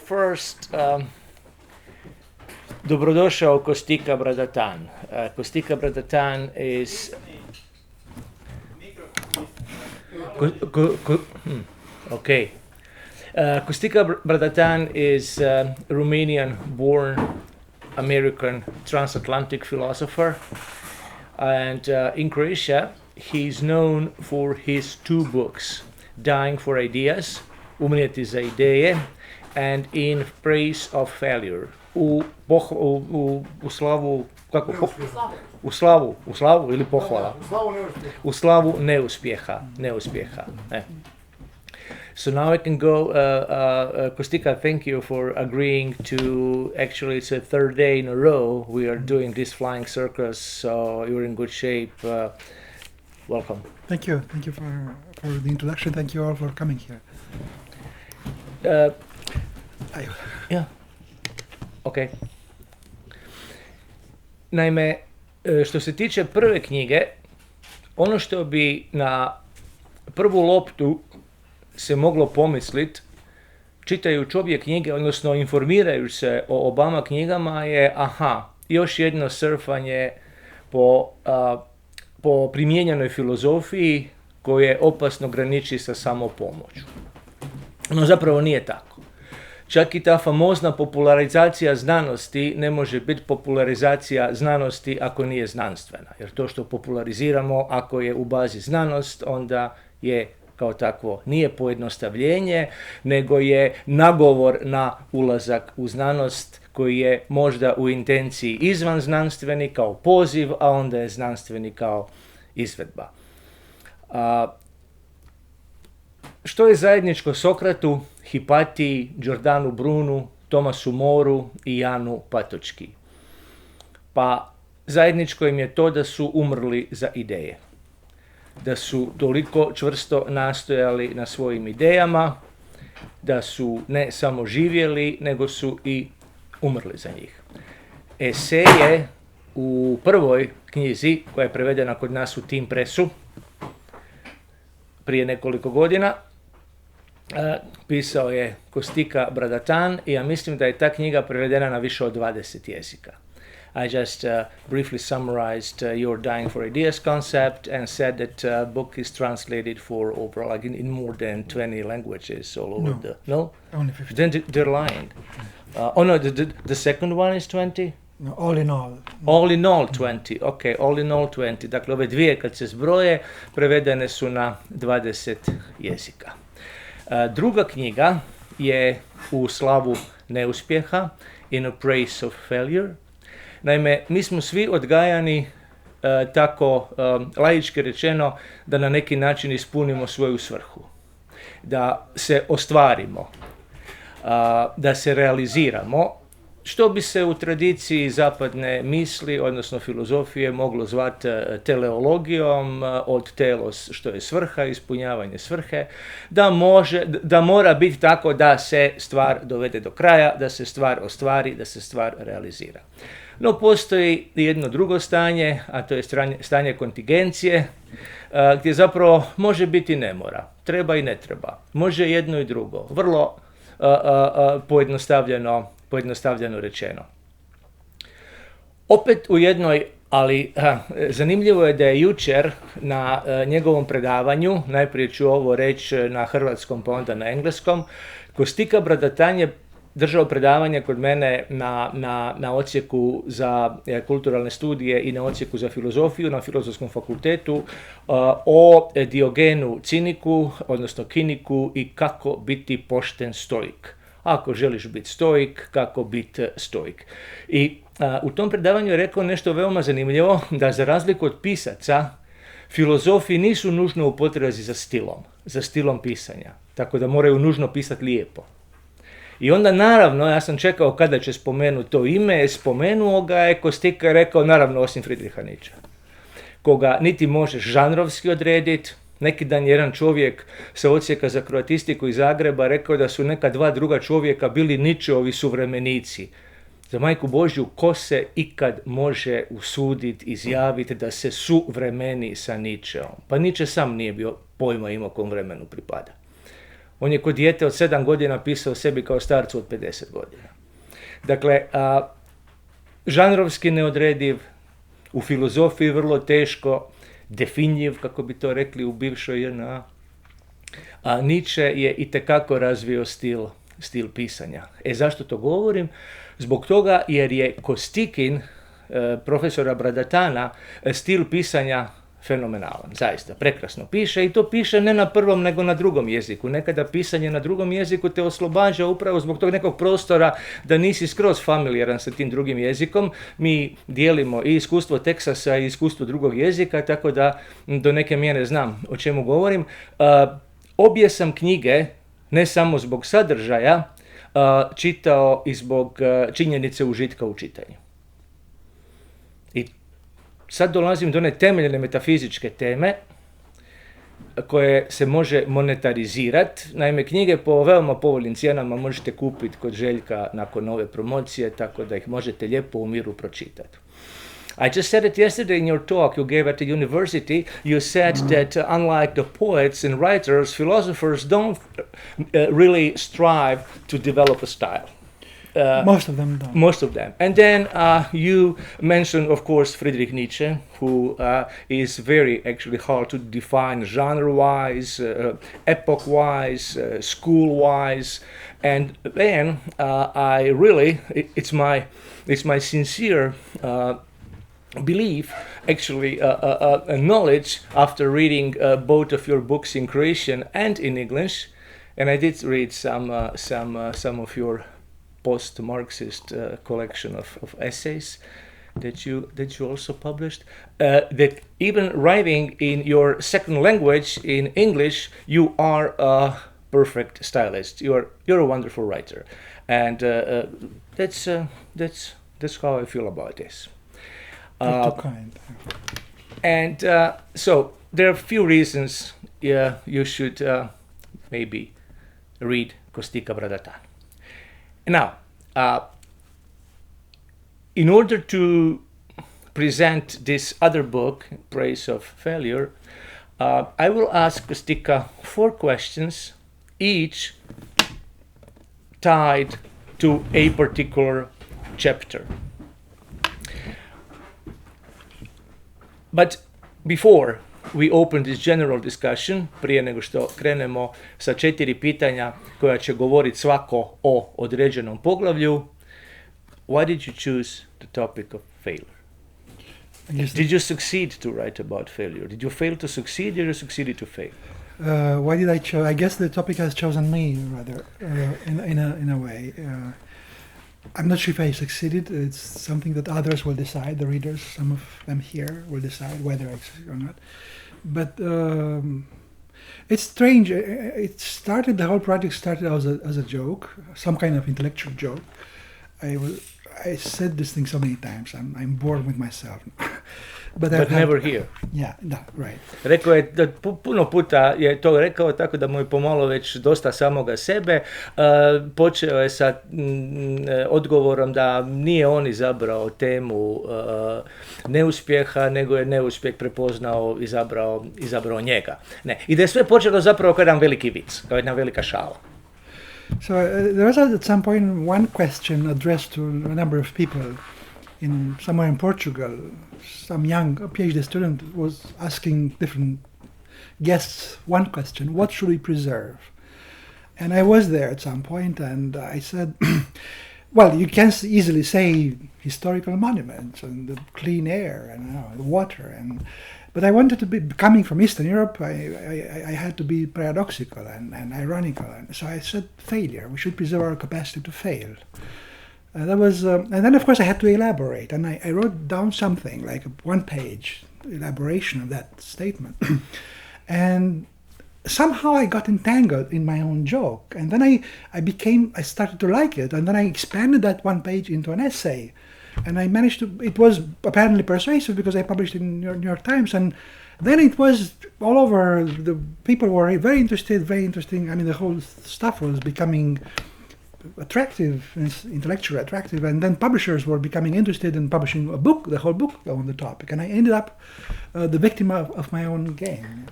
First, dobrodošao Costica Bradatan. Costica Bradatan is... Okay. Costica Bradatan is a Romanian-born American transatlantic philosopher. And in Croatia, he's known for his two books, Dying for Ideas, Umrijeti za ideje, and In Praise of Failure. U slavu, kako? U slavu ili pohvala? U slavu neuspjeha. So now I can go, Costica, thank you for agreeing to, actually it's a third day in a row we are doing this flying circus, so you're in good shape. Welcome. Thank you for the introduction, thank you all for coming here. Yeah. Okay. Naime, što se tiče prve knjige, ono što bi na prvu loptu se moglo pomisliti, čitajući obje knjige, odnosno informirajući se o obama knjigama, je još jedno surfanje po primijenjenoj filozofiji koje opasno graniči sa samopomoću. No zapravo nije tako. Čak i ta famozna popularizacija znanosti ne može biti popularizacija znanosti ako nije znanstvena. Jer to što populariziramo, ako je u bazi znanost, onda je kao takvo nije pojednostavljenje, nego je nagovor na ulazak u znanost koji je možda u intenciji izvan znanstveni kao poziv, a onda je znanstveni kao izvedba. Što je zajedničko Sokratu, Hipatiji, Giordanu Brunu, Tomasu Moru i Janu Patočki? Pa zajedničko im je to da su umrli za ideje. Da su toliko čvrsto nastojali na svojim idejama, da su ne samo živjeli, nego su i umrli za njih. Eseje u prvoj knjizi, koja je prevedena kod nas u Tim Pressu, prije nekoliko godina, pisao je Costica Bradatan i ja mislim da je ta knjiga prevedena na više od 20 jezika. I just briefly summarized your Dying for Ideas concept and said that book is translated for over, like in more than 20 languages all over the... No? Only 50. Then they're lying. The second one is 20? No, all in all. All in all 20, ok, all in all 20. Dakle, ove dvije kad se zbroje, prevedene su na 20 jezika. Druga knjiga je U slavu neuspjeha, In a Praise of Failure. Naime, mi smo svi odgajani tako laički rečeno da na neki način ispunimo svoju svrhu. Da se ostvarimo, da se realiziramo, što bi se u tradiciji zapadne misli, odnosno filozofije, moglo zvati teleologijom, od telos što je svrha, ispunjavanje svrhe, da mora biti tako da se stvar dovede do kraja, da se stvar ostvari, da se stvar realizira. No postoji jedno drugo stanje, a to je stanje kontingencije, gdje zapravo može biti ne mora, treba i ne treba, može jedno i drugo, vrlo pojednostavljeno rečeno. Opet u jednoj, ali zanimljivo je da je jučer na njegovom predavanju, najprije ću ovo reći na hrvatskom pa onda na engleskom, Costica Bradatan je držao predavanje kod mene na odsjeku za kulturalne studije i na odsjeku za filozofiju na Filozofskom fakultetu o Diogenu Ciniku, odnosno Kiniku i kako biti pošten stoik. Ako želiš biti stoik, kako biti stoik. I u tom predavanju je rekao nešto veoma zanimljivo, da za razliku od pisaca, filozofi nisu nužno u potrazi za stilom pisanja, tako da moraju nužno pisati lijepo. I onda naravno, ja sam čekao kada će spomenuti to ime, spomenuo ga je, Costica je rekao, naravno osim Friedricha Nietzschea, koga niti možeš žanrovski odrediti. Neki dan jedan čovjek sa odsjeka za kroatistiku iz Zagreba rekao da su neka dva druga čovjeka bili Nietzscheovi suvremenici. Za majku Božju, ko se ikad može usuditi, izjaviti da se suvremeni sa Nietzscheom? Pa Nietzsche sam nije bio pojma imao kom vremenu pripada. On je kod dijete od 7 godina pisao sebi kao starcu od 50 godina. Dakle, žanrovski neodrediv, u filozofiji vrlo teško definjiv, kako bi to rekli u bivšoj JNA. A Nietzsche je itekako razvio stil pisanja. Zašto to govorim? Zbog toga jer je Costikin, profesora Bradatana, stil pisanja fenomenalan, zaista, prekrasno piše i to piše ne na prvom nego na drugom jeziku. Nekada pisanje na drugom jeziku te oslobađa upravo zbog tog nekog prostora da nisi skroz familijaran sa tim drugim jezikom. Mi dijelimo i iskustvo Teksasa i iskustvo drugog jezika, tako da do neke mjere znam o čemu govorim. Obje sam knjige, ne samo zbog sadržaja, čitao i zbog činjenice užitka u čitanju. I sad dolazim do one temeljne metafizičke teme koje se može monetarizirati. Naime, knjige po veoma povoljnim cijenama možete kupiti kod Željka nakon ove promocije, tako da ih možete lijepo u miru pročitati. I just said it yesterday in your talk you gave at the university. You said that unlike the poets and writers, philosophers don't really strive to develop a style. Most of them don't. Most of them. And then you mentioned, of course, Friedrich Nietzsche, who is very actually hard to define genre-wise, epoch-wise, school-wise. And then I really, it's my sincere belief, actually, knowledge after reading both of your books in Croatian and in English, and I did read some of your post-Marxist collection of essays that you also published. That even writing in your second language in English, you are a perfect stylist. You're a wonderful writer, and that's how I feel about this. Too kind. And so there are a few reasons you should maybe read Costica Bradatan. Now, in order to present this other book, Praise of Failure, I will ask Costica 4 questions, each tied to a particular chapter. But before we open this general discussion, prije nego što krenemo sa 4 pitanja koja će govoriti svako o određenom poglavlju, why did you choose the topic of failure? Did you succeed to write about failure? Did you fail to succeed or you succeeded to fail? Why did I choose? I guess the topic has chosen me, rather, in a way. I'm not sure if I succeeded. It's something that others will decide, the readers, some of them here will decide whether I succeed or not. But it's strange. The whole project started as a joke, some kind of intellectual joke. I said this thing so many times. I'm bored with myself. But never here. Yeah, no, right. Rekao je da puno puta je to rekao, tako da mu je pomalo već dosta samoga sebe. Počeo je sa odgovorom da nije on izabrao temu neuspjeha, nego je neuspjeh prepoznao, izabrao njega. Ne. I da je sve počelo zapravo kao jedan veliki vic, kao jedna velika šala. So there was at some point one question addressed to a number of people somewhere in Portugal. Some young PhD student was asking different guests one question: what should we preserve? And I was there at some point, and I said, well, you can easily say historical monuments and the clean air and the water, but I wanted to be, coming from Eastern Europe, I had to be paradoxical and ironical, and so I said failure. We should preserve our capacity to fail. And then of course I had to elaborate, and I wrote down something like a 1-page elaboration of that statement. And somehow I got entangled in my own joke, and then I started to like it, and then I expanded that 1 page into an essay, and I managed to. It was apparently persuasive because I published it in New York Times, and then it was all over. The people were very interesting. I mean, the whole stuff was becoming attractive, intellectually attractive, and then publishers were becoming interested in publishing a book, the whole book on the topic, and I ended up the victim of my own game.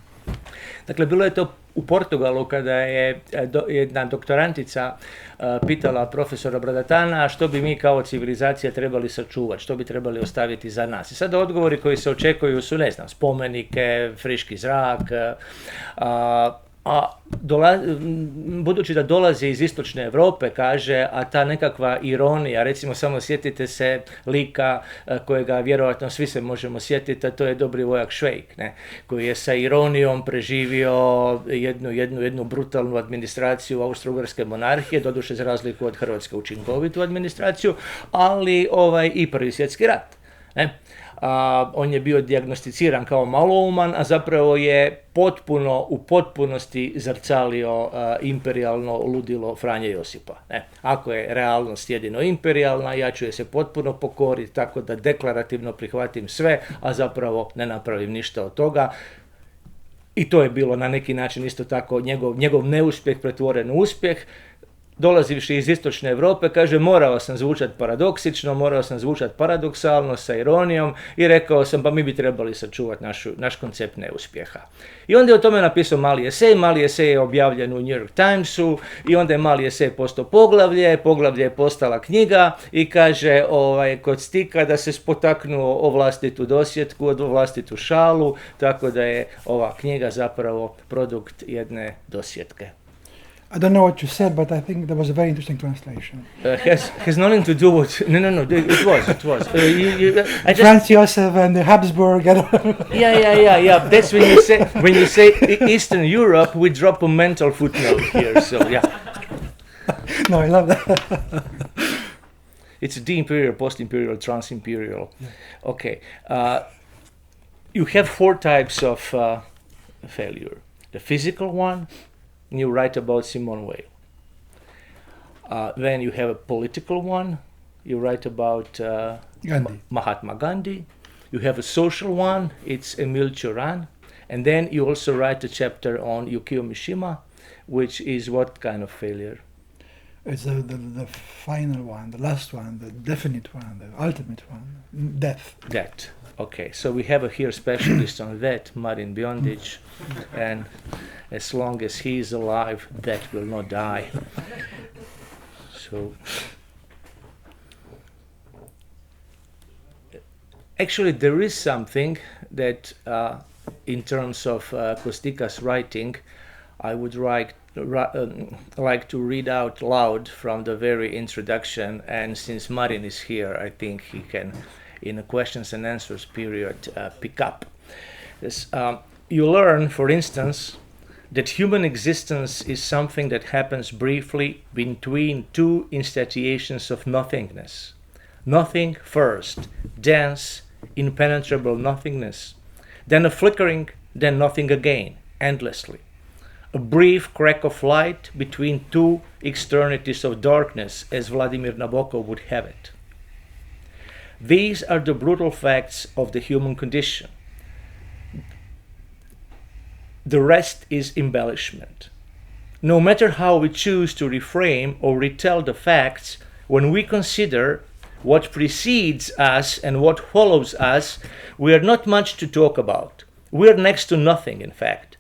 Dakle, bilo je to u Portugalu kada je jedna doktorantica pitala profesora Bradatana što bi mi kao civilizacija trebali sačuvati, što bi trebali ostaviti za nas. I sada odgovori koji se očekuju su, ne znam, spomenike, friški zrak, budući da dolazi iz istočne Europe, kaže, a ta nekakva ironija, recimo samo sjetite se lika kojega vjerojatno svi se možemo sjetiti, a to je dobri vojak Švejk, ne, koji je sa ironijom preživio jednu brutalnu administraciju austro-ugarske monarhije, doduše za razliku od Hrvatske učinkovitu administraciju, ali i Prvi svjetski rat. Ne. On je bio dijagnosticiran kao malouman, a zapravo je u potpunosti zrcalio imperijalno ludilo Franje Josipa. Ne? Ako je realnost jedino imperijalna, ja ću je se potpuno pokoriti tako da deklarativno prihvatim sve, a zapravo ne napravim ništa od toga. I to je bilo na neki način isto tako njegov neuspjeh pretvoren u uspjeh. Dolazivši iz istočne Europe, kaže, morao sam zvučati paradoksično, morao sam zvučati paradoksalno, sa ironijom i rekao sam, pa mi bi trebali sačuvati naš koncept neuspjeha. I onda je o tome napisao mali esej je objavljen u New York Timesu i onda je mali esej postao poglavlje je postala knjiga i kaže Costica da se spotaknuo o vlastitu dosjetku, o vlastitu šalu, tako da je ova knjiga zapravo produkt jedne dosjetke. I don't know what you said, but I think that was a very interesting translation. Has nothing to do with... No, it was. Franz Josef and the Habsburg. Yeah. That's when you say Eastern Europe, we drop a mental footnote here, so yeah. No, I love that. It's de-imperial, post-imperial, trans-imperial. Yeah. Okay. You have 4 types of failure. The physical one, you write about Simone Weil. Then you have a political one, you write about Mahatma Gandhi. You have a social one, it's Emile Cioran. And then you also write a chapter on Yukio Mishima, which is what kind of failure? It's the final one, the last one, the definite one, the ultimate one, death. Death. Okay, so we have here specialist on that, Marin Biondic, and as long as he is alive, that will not die. So, actually, there is something that, in terms of Costica's writing, I would like to read out loud from the very introduction, and since Marin is here, I think he can, in a questions and answers period, pick up. This, you learn, for instance, that human existence is something that happens briefly between 2 instantiations of nothingness. Nothing first, dense, impenetrable nothingness, then a flickering, then nothing again, endlessly. A brief crack of light between 2 externities of darkness, as Vladimir Nabokov would have it. These are the brutal facts of the human condition. The rest is embellishment. No matter how we choose to reframe or retell the facts, when we consider what precedes us and what follows us, we are not much to talk about. We are next to nothing, in fact.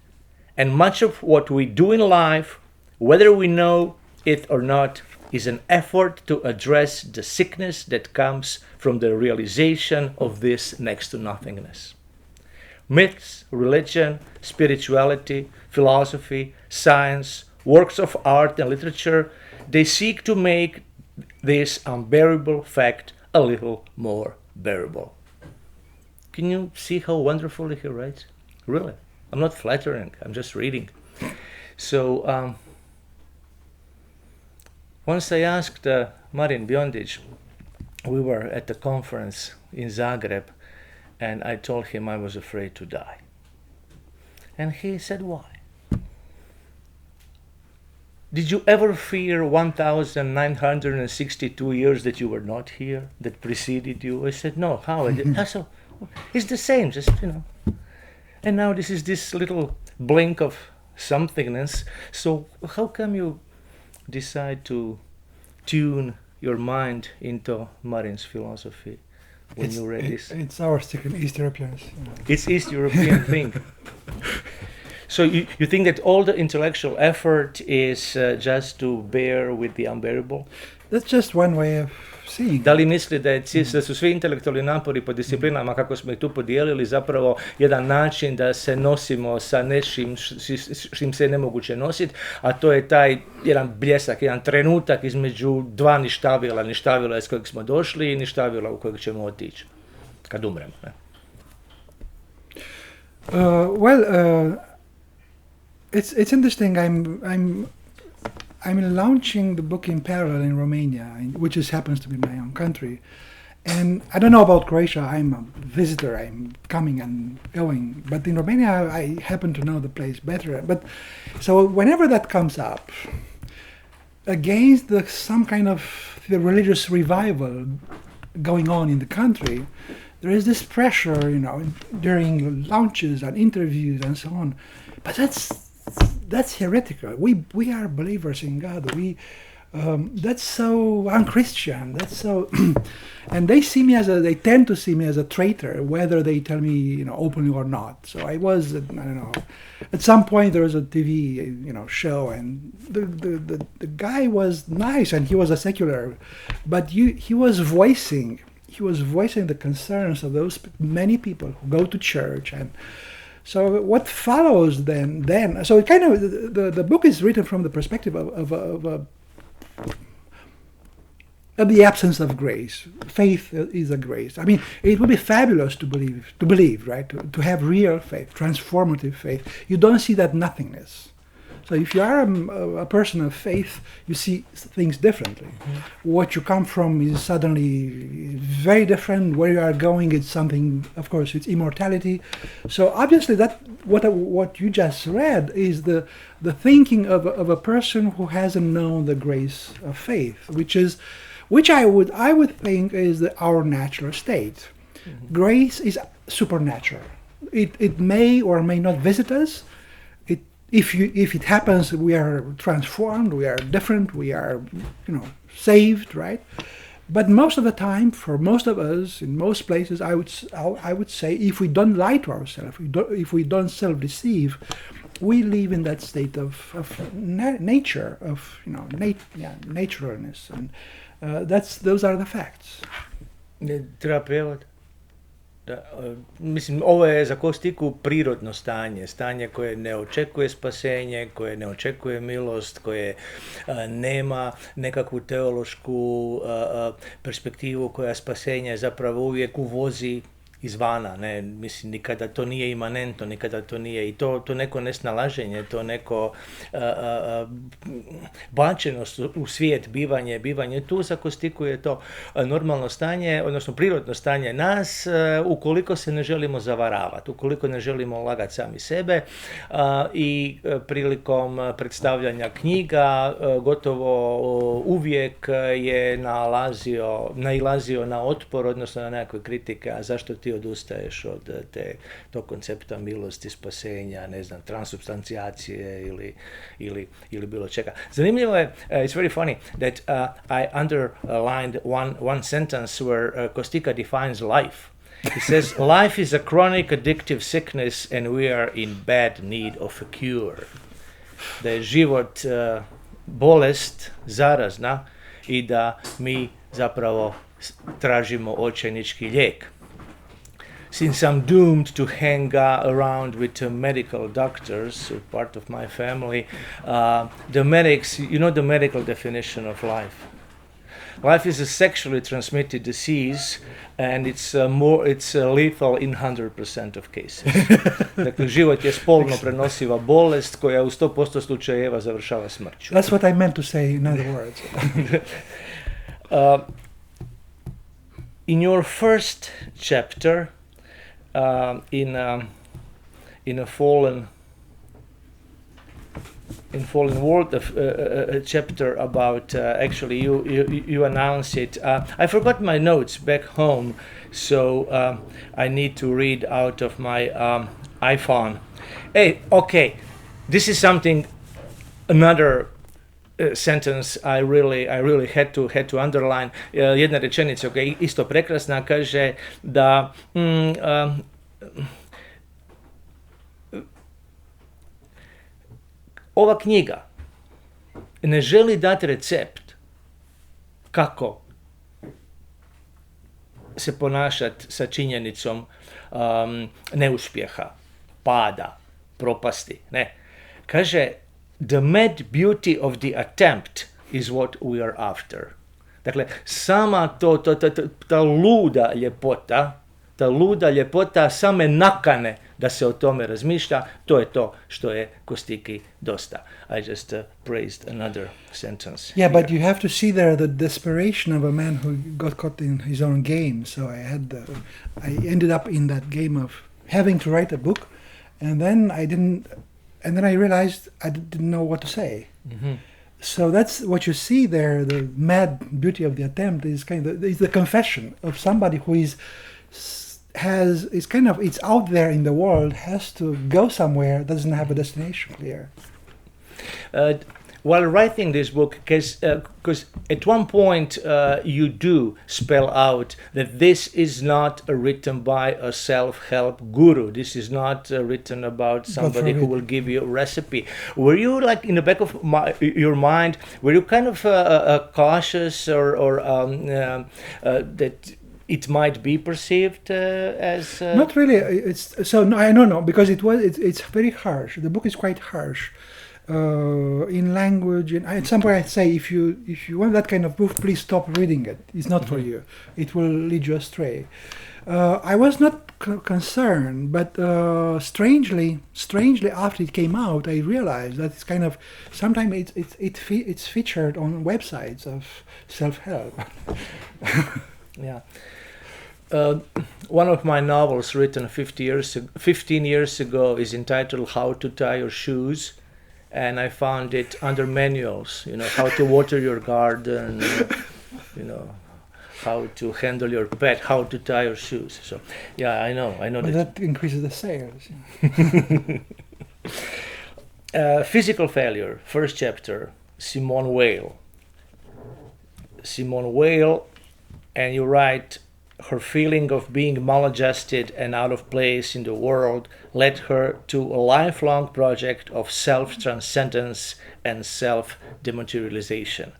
And much of what we do in life, whether we know it or not, is an effort to address the sickness that comes from the realization of this next to nothingness. Myths, religion, spirituality, philosophy, science, works of art and literature, they seek to make this unbearable fact a little more bearable. Can you see how wonderfully he writes? Really? I'm not flattering, I'm just reading. So, once I asked Marin Biondic, we were at a conference in Zagreb, and I told him I was afraid to die. And he said, why? Did you ever fear 1,962 years that you were not here, that preceded you? I said, no, how? So, it's the same, just, And now this is this little blink of somethingness. So how come you decide to tune your mind into Marin's philosophy when you read this? It's our East Europeans. It's East European thing. So you think that all the intellectual effort is just to bear with the unbearable? That's just one way of seeing. Da li misli da su svi intelektualni napori po disciplinama, kako smo ih tu podijelili, zapravo jedan način da se nosimo sa nečim s čim se je nemoguće nositi, a to je taj jedan bljesak, jedan trenutak između dva ništavila iz kojeg smo došli i ništavila u kojeg ćemo otići kad umremo. Ne? It's interesting. I'm launching the book in parallel in Romania, which happens to be my own country. And I don't know about Croatia. I'm a visitor. I'm coming and going. But in Romania, I happen to know the place better. But so whenever that comes up, against some kind of the religious revival going on in the country, there is this pressure, during launches and interviews and so on. But that's heretical. We are believers in God. That's so unchristian. That's so, and they tend to see me as a traitor, whether they tell me openly or not. So I don't know. At some point there was a TV show, and the guy was nice, and he was a secular, but he was voicing the concerns of those many people who go to church. And so what follows then so it kind of the book is written from the perspective of the absence of grace. Faith is a grace. I mean, it would be fabulous to believe, right? To have real faith, transformative faith. You don't see that nothingness. So if you are a person of faith, you see things differently. Mm-hmm. What you come from is suddenly very different. Where you are going is something, of course, it's immortality. So obviously that what you just read is the thinking of a person who hasn't known the grace of faith, which I would think is our natural state. Mm-hmm. Grace is supernatural. It may or may not visit us. If it happens, we are transformed, we are different, we are, saved, right? But most of the time, for most of us, in most places, I would say, if we don't lie to ourselves, if we don't self-deceive, we live in that state of nature, of naturalness, and those are the facts. Treba prijevod. Mislim, ovo je za Costicu prirodno stanje koje ne očekuje spasenje, koje ne očekuje milost, koje nema nekakvu teološku perspektivu koja spasenje zapravo uvijek uvozi izvana, ne, mislim, nikada to nije imanentno, nikada to nije, i to neko nesnalaženje, to neko bačenost u svijet, bivanje tu za Costicu je to normalno stanje, odnosno prirodno stanje nas, ukoliko se ne želimo zavaravati, ukoliko ne želimo lagati sami sebe, i prilikom predstavljanja knjiga gotovo uvijek je nailazio na otpor, odnosno na nekakve kritike, a zašto ti odustaješ od tog koncepta milosti, spasenja, ne znam, transubstancijacije ili bilo čega. Zanimljivo je, it's very funny that I underlined one sentence where Costica defines life. He says, life is a chronic addictive sickness and we are in bad need of a cure. Da je život bolest zarazna i da mi zapravo tražimo očajnički lijek. Since I'm doomed to hang around with medical doctors, part of my family, the medics, the medical definition of life. Life is a sexually transmitted disease, and it's lethal in 100% of cases. Dakle, život je spolno prenosiva bolest koja u 100% slučajeva završava smrću. That's what I meant to say in other words. In your first chapter, in a fallen world, a chapter about actually you announce it. I forgot my notes back home, so I need to read out of my iPhone. Hey, okay, this is another sentence I really had to underline. Jedna rečenica koja je isto prekrasna, kaže da ova knjiga ne želi dati recept kako se ponašati sa činjenicom neuspjeha, pada, propasti. Ne. Kaže, the mad beauty of the attempt is what we are after. Dakle, sama ta luda ljepota same nakane da se o tome razmišlja, to je to što je Costiki dosta. I just praised another sentence. Yeah, but you have to see there the desperation of a man who got caught in his own game. So I ended up in that game of having to write a book, and then I realized I didn't know what to say. Mm-hmm. So that's what you see there. The mad beauty of the attempt is is the confession of somebody who it's out there in the world, has to go somewhere, doesn't have a destination clear. While writing this book, because at one point you do spell out that this is not written by a self-help guru. This is not written about somebody who will give you a recipe. Were you, like, in the back of your mind, were you kind of cautious or that it might be perceived as... Not really. I don't know, because it's very harsh. The book is quite harsh. In language, and at some point I say, if you want that kind of book, please stop reading it. It's not for you. It will lead you astray. I was not concerned, but strangely, after it came out, I realized that it's kind of sometimes it's featured on websites of self-help. Yeah. One of my novels written 15 years ago is entitled How to Tie Your Shoes. And I found it under manuals, how to water your garden, how to handle your pet, how to tie your shoes. So, yeah, I know. But that increases the sales. Physical failure, first chapter, Simone Weil, and you write, her feeling of being maladjusted and out of place in the world led her to a lifelong project of self-transcendence and self-dematerialization.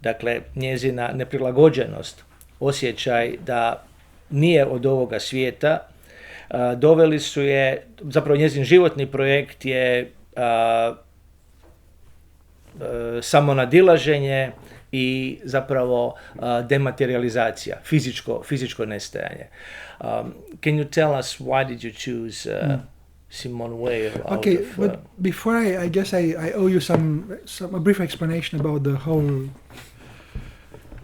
Dakle, njezina neprilagođenost, osjećaj da nije od ovoga svijeta, doveli su je, zapravo njezin životni projekt je samonadilaženje i zapravo dematerializacija, fizičko nestajanje. Can you tell us why did you choose Simone Weil? Okay, but before I guess I owe you a brief explanation about the whole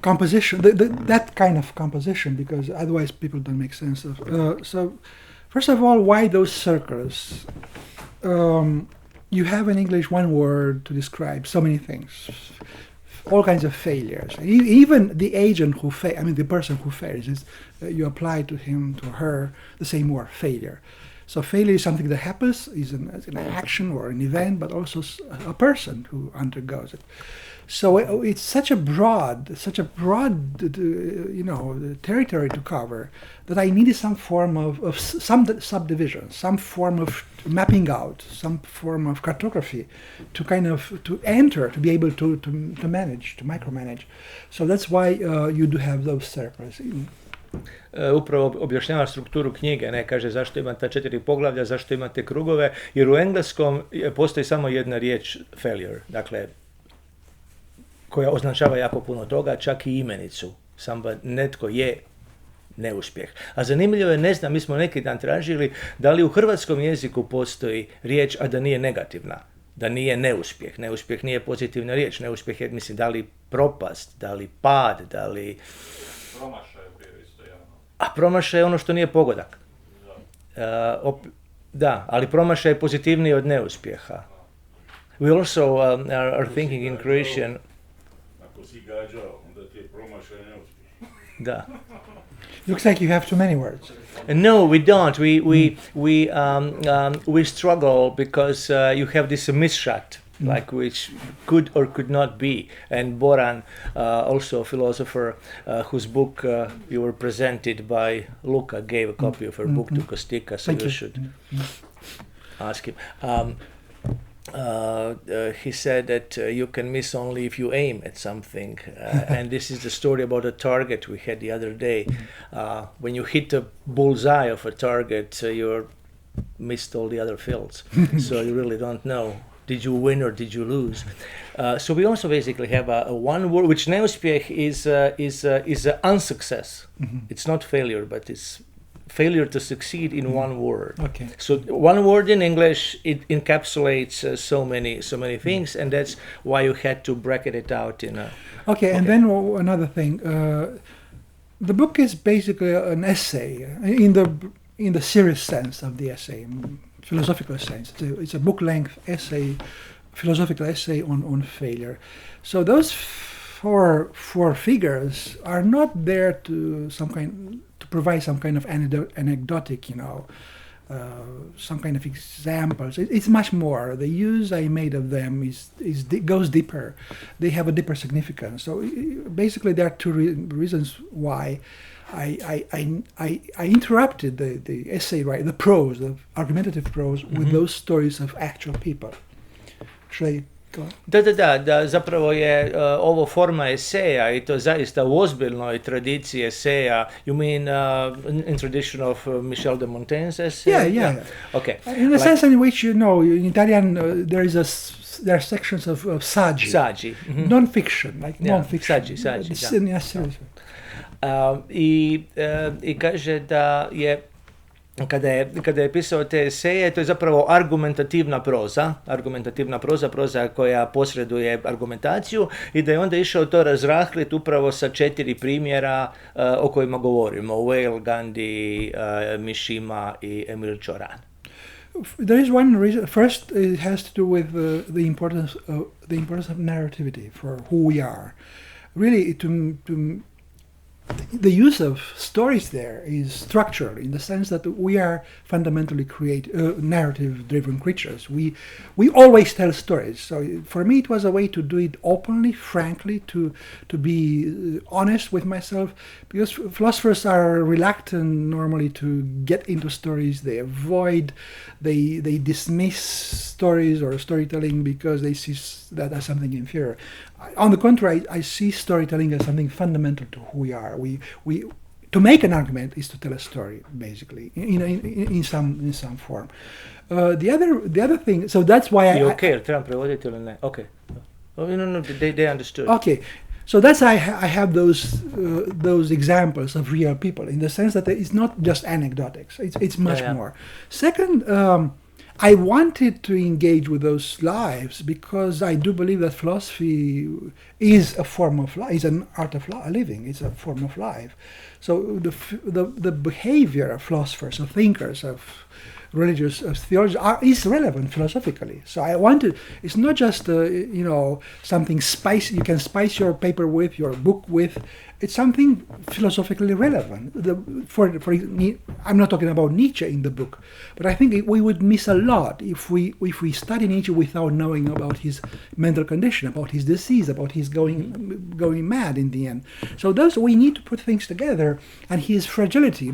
composition, that kind of composition, because otherwise people don't make sense of. So, first of all, why those circles? You have in English one word to describe so many things. All kinds of failures. Even the agent who the person who fails, you apply to him, to her, the same word, failure. So failure is something that happens, is an action or an event, but also a person who undergoes it. So it's such a broad, territory to cover that I needed some form of some subdivision, some form of mapping out, some form of cartography to to be able to manage, to micromanage. So that's why you do have those circles. Upravo objašnjava strukturu knjige, ne kaže zašto ima ta 4 poglavlja, zašto imate krugove, jer u engleskom postoji samo jedna riječ failure, dakle, koja označava jako puno toga, čak i imenicu. Netko je neuspjeh. A zanimljivo je, ne znam, mi smo neki dan tražili da li u hrvatskom jeziku postoji riječ, a da nije negativna, da nije neuspjeh. Neuspjeh nije pozitivna riječ. Neuspjeh je, mislim, da li propast, da li pad, da li... Promašaj je bio isto javno. A promašaj je ono što nije pogodak. Da, ali promašaj je pozitivniji od neuspjeha. We also are thinking in Croatian... Ako si gađao, onda ti je promašaj neuspjeh. Da. Looks like you have too many words. No, we don't. We struggle because you have this misshot, like which could or could not be. And Boran, also a philosopher whose book you were presented by Luca, gave a copy of her book to Costica, so you should ask him. he said that you can miss only if you aim at something. And this is the story about a target we had the other day. When you hit a bullseye of a target, you're missed all the other fields. So you really don't know. Did you win or did you lose? So we also basically have a one word, which neuspjeha is a unsuccess. It's not failure, but it's failure to succeed in one word. Okay. So one word in English, it encapsulates so many things, and that's why you had to bracket it out in a... Okay, and then another thing. The book is basically an essay in the serious sense of the essay, philosophical sense. It's a book-length essay, philosophical essay on failure. So those four figures are not there to provide some kind of anecdotic, some kind of examples. It's much more. The use I made of them goes deeper. They have a deeper significance. So basically, there are two reasons why I interrupted the essay, right, the prose, the argumentative prose, with those stories of actual people. Should I go on? Da, zapravo je ovo forma eseja i to zaista u ozbiljnoj tradiciji eseja. You mean in tradition of Michel de Montaigne's essay? Yeah. Okay. In the sense in which, in Italian, there are sections of saggi. Saggi. Non-fiction, like non-fiction. Saggi. I kaže da je kada je pisao te eseje, to je zapravo argumentativna proza koja posreduje argumentaciju i da je onda išao to razrahliti upravo sa 4 primjera o kojima govorimo, Whale, Gandhi, Mishima i Emil Cioran. There is one reason. First, it has to do with the importance of narrativity for who we are. Really, the use of stories there is structural in the sense that we are fundamentally narrative-driven creatures. We always tell stories. So for me, it was a way to do it openly, frankly, to be honest with myself, because philosophers are reluctant normally to get into stories. They avoid, they dismiss stories or storytelling because they see that as something inferior. On the contrary, I see storytelling as something fundamental to who we are. We to make an argument is to tell a story, basically, in some form. The other thing, so that's why trebam prevoditi ili ne? Okay. No, they understood. Okay. So that's I have those examples of real people in the sense that it's not just anecdotics. It's much more. Second, I wanted to engage with those lives because I do believe that philosophy is a form of life, is an art of living. It's a form of life. So the behavior of philosophers, of thinkers, of religious theologians is relevant philosophically. So I wanted, it's not just something spicy you can spice your paper with, your book with. It's something philosophically relevant. I'm not talking about Nietzsche in the book, but I think we would miss a lot if we study Nietzsche without knowing about his mental condition, about his disease, about his going mad in the end. So we need to put things together, and his fragility,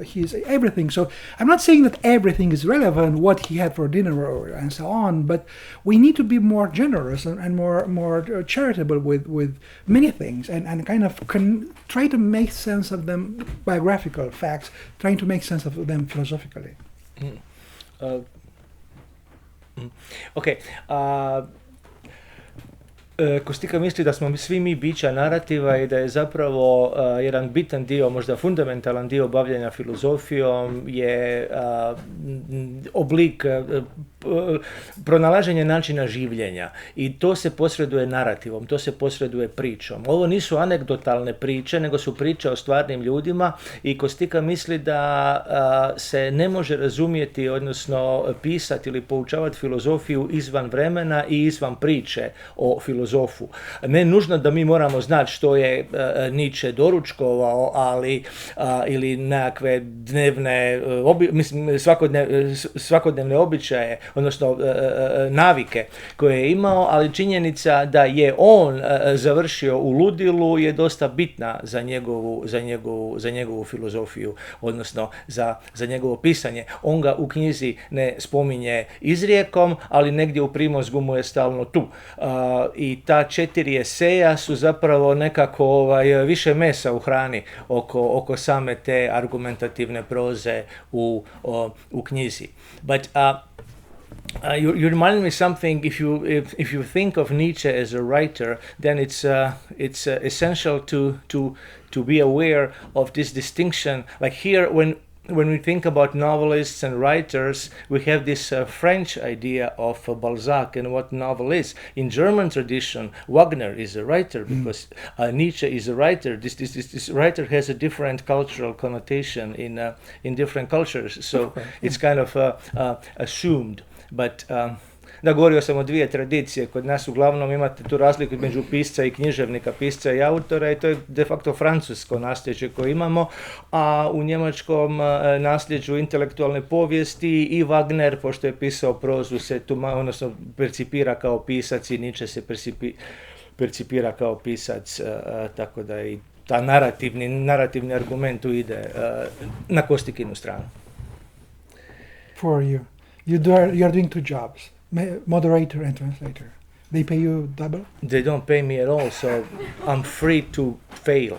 his everything. So I'm not saying that everything is relevant, what he had for dinner and so on, but we need to be more generous and more charitable with many things, and kind of try to make sense of them, biographical facts, trying to make sense of them philosophically. Okay. Costica misli da smo svi mi bića narativa i da je zapravo jedan bitan dio, možda fundamentalan dio bavljenja filozofijom je oblik pronalaženje načina življenja i to se posreduje narativom, to se posreduje pričom. Ovo nisu anegdotalne priče, nego su priče o stvarnim ljudima i Costica misli da se ne može razumjeti, odnosno pisati ili poučavati filozofiju izvan vremena i izvan priče o filozofu. Ne nužno da mi moramo znati što je Nietzsche doručkovao, ali ili nekakve dnevne, svakodnevne običaje. odnosno navike koje je imao, ali činjenica da je on završio u ludilu je dosta bitna za njegovu filozofiju, odnosno za njegovo pisanje. On ga u knjizi ne spominje izrijekom, ali negdje u primozgu mu je stalno tu. I ta 4 eseja su zapravo nekako više mesa u hrani oko same te argumentativne proze u knjizi. But you remind me something. If you think of Nietzsche as a writer, then it's essential to be aware of this distinction. Like here, when we think about novelists and writers, we have this French idea of Balzac and what novel is. In German tradition, Wagner is a writer because Nietzsche is a writer. This writer has a different cultural connotation in different cultures, so it's kind of assumed. But da, govorio sam o 2 tradicije. Kod nas uglavnom imate tu razliku između pisca i književnika, pisca i autora, i to je de facto francusko nasljeđe koje imamo, a u njemačkom nasljeđu intelektualne povijesti i Wagner, pošto je pisao prozu, se odnosno percipira kao pisac, i Nietzsche se percipira kao pisac, tako da i ta narativni argument tu ide na Kostikinu stranu. For you. You're doing 2 jobs. Moderator and translator. They pay you double? They don't pay me at all, so I'm free to fail.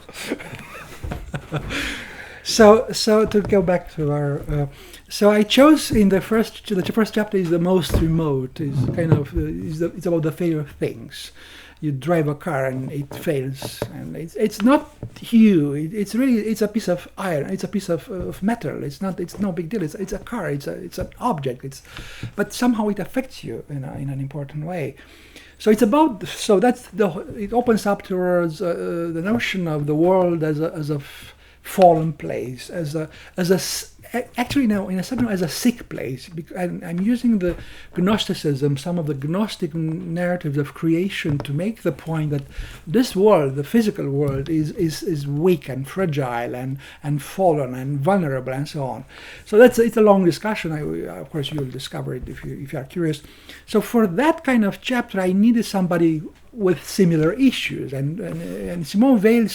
So to go back to our, so I chose the first chapter is the most remote. Is kind of it's about the failure of things. You drive a car and it fails, and it's not huge. It's a piece of iron. It's a piece of metal. It's no big deal. It's a car. It's an object. But somehow it affects you in an important way. So it opens up towards the notion of the world as a fallen place, actually now in a certain way as a sick place. And I'm using the Gnosticism, some of the Gnostic narratives of creation, to make the point that this world, the physical world, is weak and fragile and fallen and vulnerable and so on. So it's a long discussion. Of course you'll discover it if you are curious. So for that kind of chapter I needed somebody with similar issues, and Simone Weil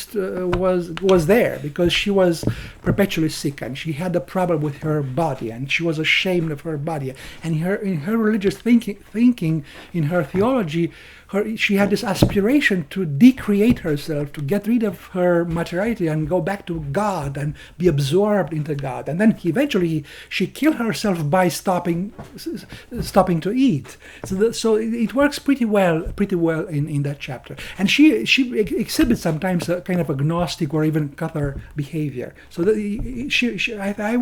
was there because she was perpetually sick and she had a problem with her body and she was ashamed of her body, and in her religious thinking, in her theology, she had this aspiration to decreate herself, to get rid of her materiality and go back to God and be absorbed into God. And then eventually she killed herself by stopping to eat. So it works pretty well in that chapter. And she exhibits sometimes a kind of agnostic or even Cathar behavior. So I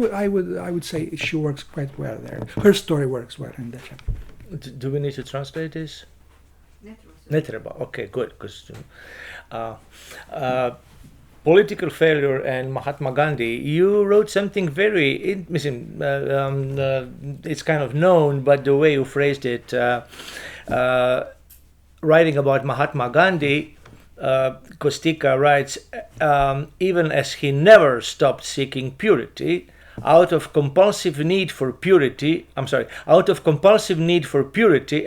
would say she works quite well there. Her story works well in that chapter. Do we need to translate this? Ne treba. Okay, good. Because political failure and Mahatma Gandhi, you wrote something very missing. It's kind of known, but the way you phrased it, writing about Mahatma Gandhi, Costica writes, even as he never stopped seeking purity, out of compulsive need for purity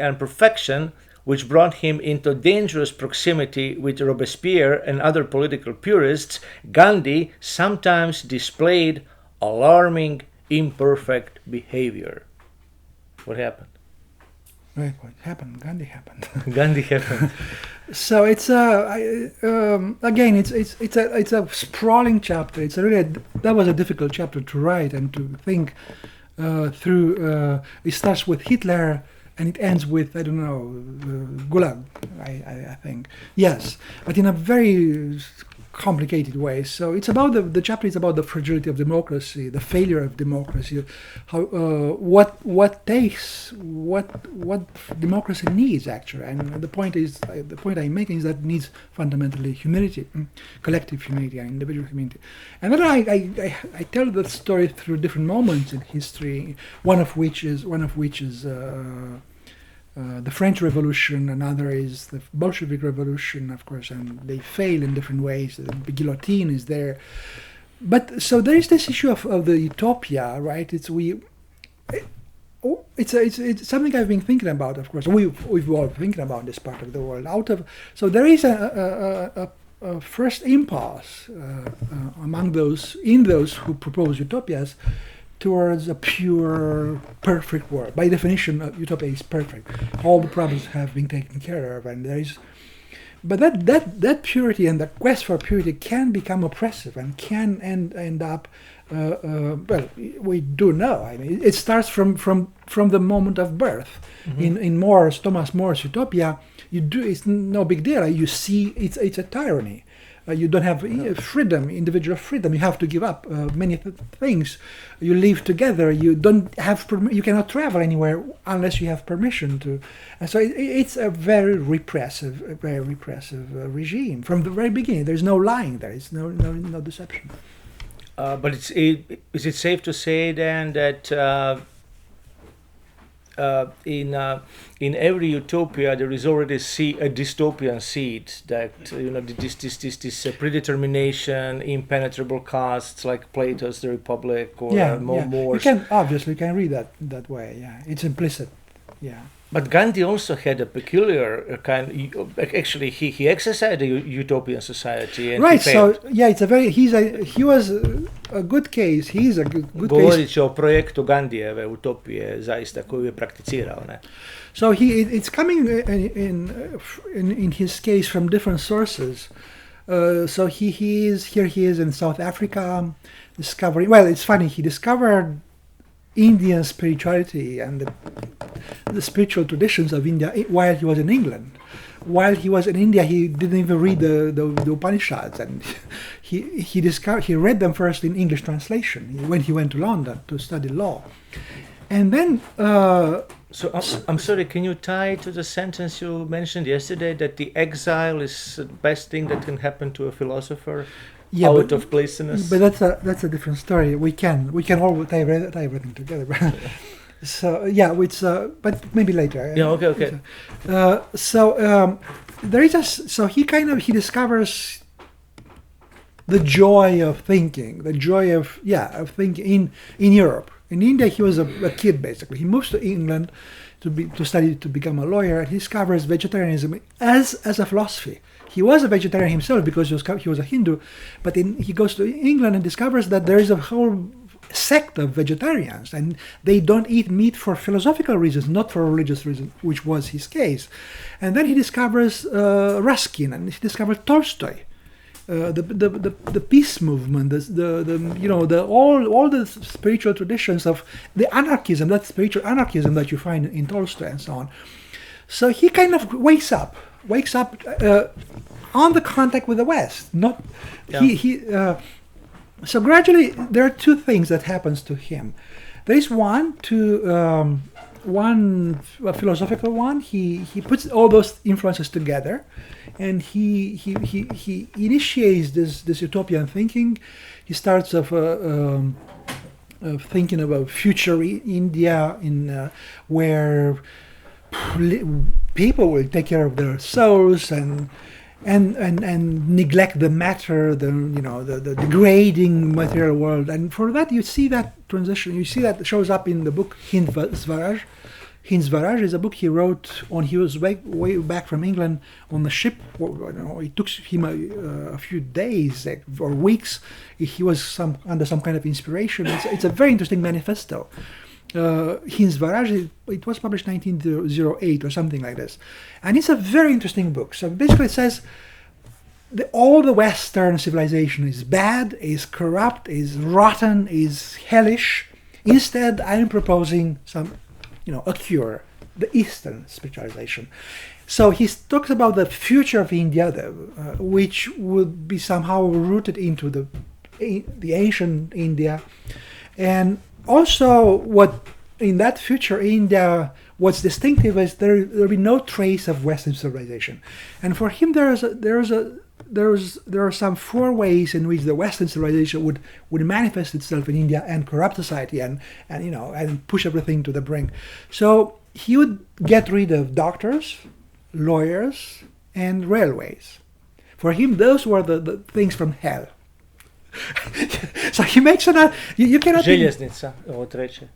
and perfection, which brought him into dangerous proximity with Robespierre and other political purists, Gandhi sometimes displayed alarming, imperfect behavior. What happened? Right, what happened? Gandhi happened. Gandhi happened. So it's again, it's a sprawling chapter. That was a difficult chapter to write and to think through. It starts with Hitler and it ends with, I don't know, Gulag, I think. Yes, but in a very complicated way. So it's about the chapter is about the fragility of democracy, the failure of democracy, how what democracy needs actually. And the point I'm making is that it needs fundamentally humility, collective humility and individual humility. And then I tell the story through different moments in history. One of which is the French Revolution, another is the Bolshevik Revolution, of course, and they fail in different ways. The guillotine is there. But so there is this issue of the utopia, right? It's it's something I've been thinking about. Of course, we've all been thinking about this part of the world. So there is a first impulse among those who propose utopias towards a pure, perfect world. By definition, utopia is perfect. All the problems have been taken care of, and there is. But that purity and the quest for purity can become oppressive and can end up. Well, we do know. I mean, it starts from the moment of birth. Mm-hmm. In Thomas More's Utopia, it's no big deal. You see, it's a tyranny. You don't have freedom, individual freedom. You have to give up many things. You live together. You don't have. You cannot travel anywhere unless you have permission to. And so it's a very repressive regime from the very beginning. There's no lying there. It's no deception. But is it safe to say then that in every utopia there is already a dystopian seed, that this predetermination, impenetrable castes like Plato's The Republic or more. You can read that way. Yeah, it's implicit. Yeah. But Gandhi also had a peculiar kind. Actually, he exercised a utopian society, and right. He failed. So he was a good case. He's a good case. Govorit će o projektu Gandijeve utopije zaista koju je prakticirao, ne? So it's coming in his case from different sources. So he is in South Africa discovering. Well, it's funny. He discovered Indian spirituality and the spiritual traditions of India while he was in England. While he was in India, he didn't even read the Upanishads, and he read them first in English translation when he went to London to study law. And then so I'm sorry, can you tie to the sentence you mentioned yesterday that the exile is the best thing that can happen to a philosopher? Out of placeness. But that's a different story. We can all tie everything together. So it's but maybe later. Yeah. Okay. There is he discovers the joy of thinking, in Europe. In India, he was a kid basically. He moves to England to study to become a lawyer, and he discovers vegetarianism as a philosophy. He was a vegetarian himself because he was a Hindu, but he goes to England and discovers that there is a whole sect of vegetarians, and they don't eat meat for philosophical reasons, not for religious reasons, which was his case. And then he discovers Ruskin, and he discovers Tolstoy, the peace movement, all the spiritual traditions of the anarchism, that spiritual anarchism that you find in Tolstoy and so on. So he kind of wakes up on the contact with the West. So gradually there are two things that happens to him. There is one philosophical one. He puts all those influences together, and he initiates this utopian thinking. He starts of thinking about future India where people will take care of their souls and neglect the matter, the degrading material world. And for that, you see that transition. You see that shows up in the book Hind Swaraj. Hind Swaraj is a book he wrote when he was way back from England on the ship. It took him a few days or weeks. He was under some kind of inspiration. It's a very interesting manifesto. Hind Swaraj, it was published 1908 or something like this, and it's a very interesting book. So basically it says all the Western civilization is bad, is corrupt, is rotten, is hellish. Instead, I'm proposing a cure, the Eastern spiritualization. So he talks about the future of India, which would be somehow rooted into the ancient India, and also, what in that future India, what's distinctive is there will be no trace of Western civilization, and for him there are some four ways in which the Western civilization would manifest itself in India and corrupt society and push everything to the brink. So he would get rid of doctors, lawyers, and railways. For him, those were the things from hell. So he makes you cannot. Željeznica, ovo treće.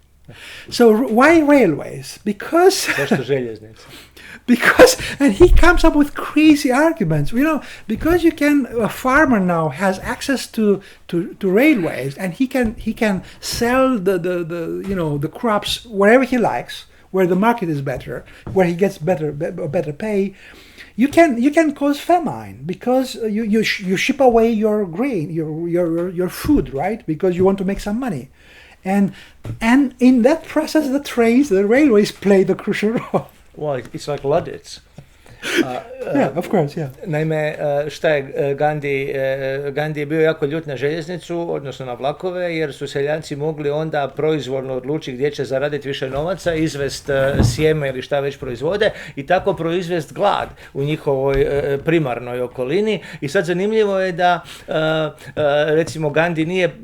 So why railways? Zašto željeznice? Because, and he comes up with crazy arguments, because a farmer now has access to railways, and he can sell the crops wherever he likes, where the market is better, where he gets better pay. You can cause famine because you ship away your grain, your food, right? Because you want to make some money, and in that process, the railways play the crucial role. Well, it's like Luddites. Yeah, of course, yeah. Naime, šta je Gandhi je bio jako ljut na željeznicu, odnosno na vlakove, jer su seljaci mogli onda proizvoljno odlučiti gdje će zaraditi više novaca, izvest sjeme ili šta već proizvode i tako proizvest glad u njihovoj primarnoj okolini. I sad zanimljivo je da recimo Gandhi nije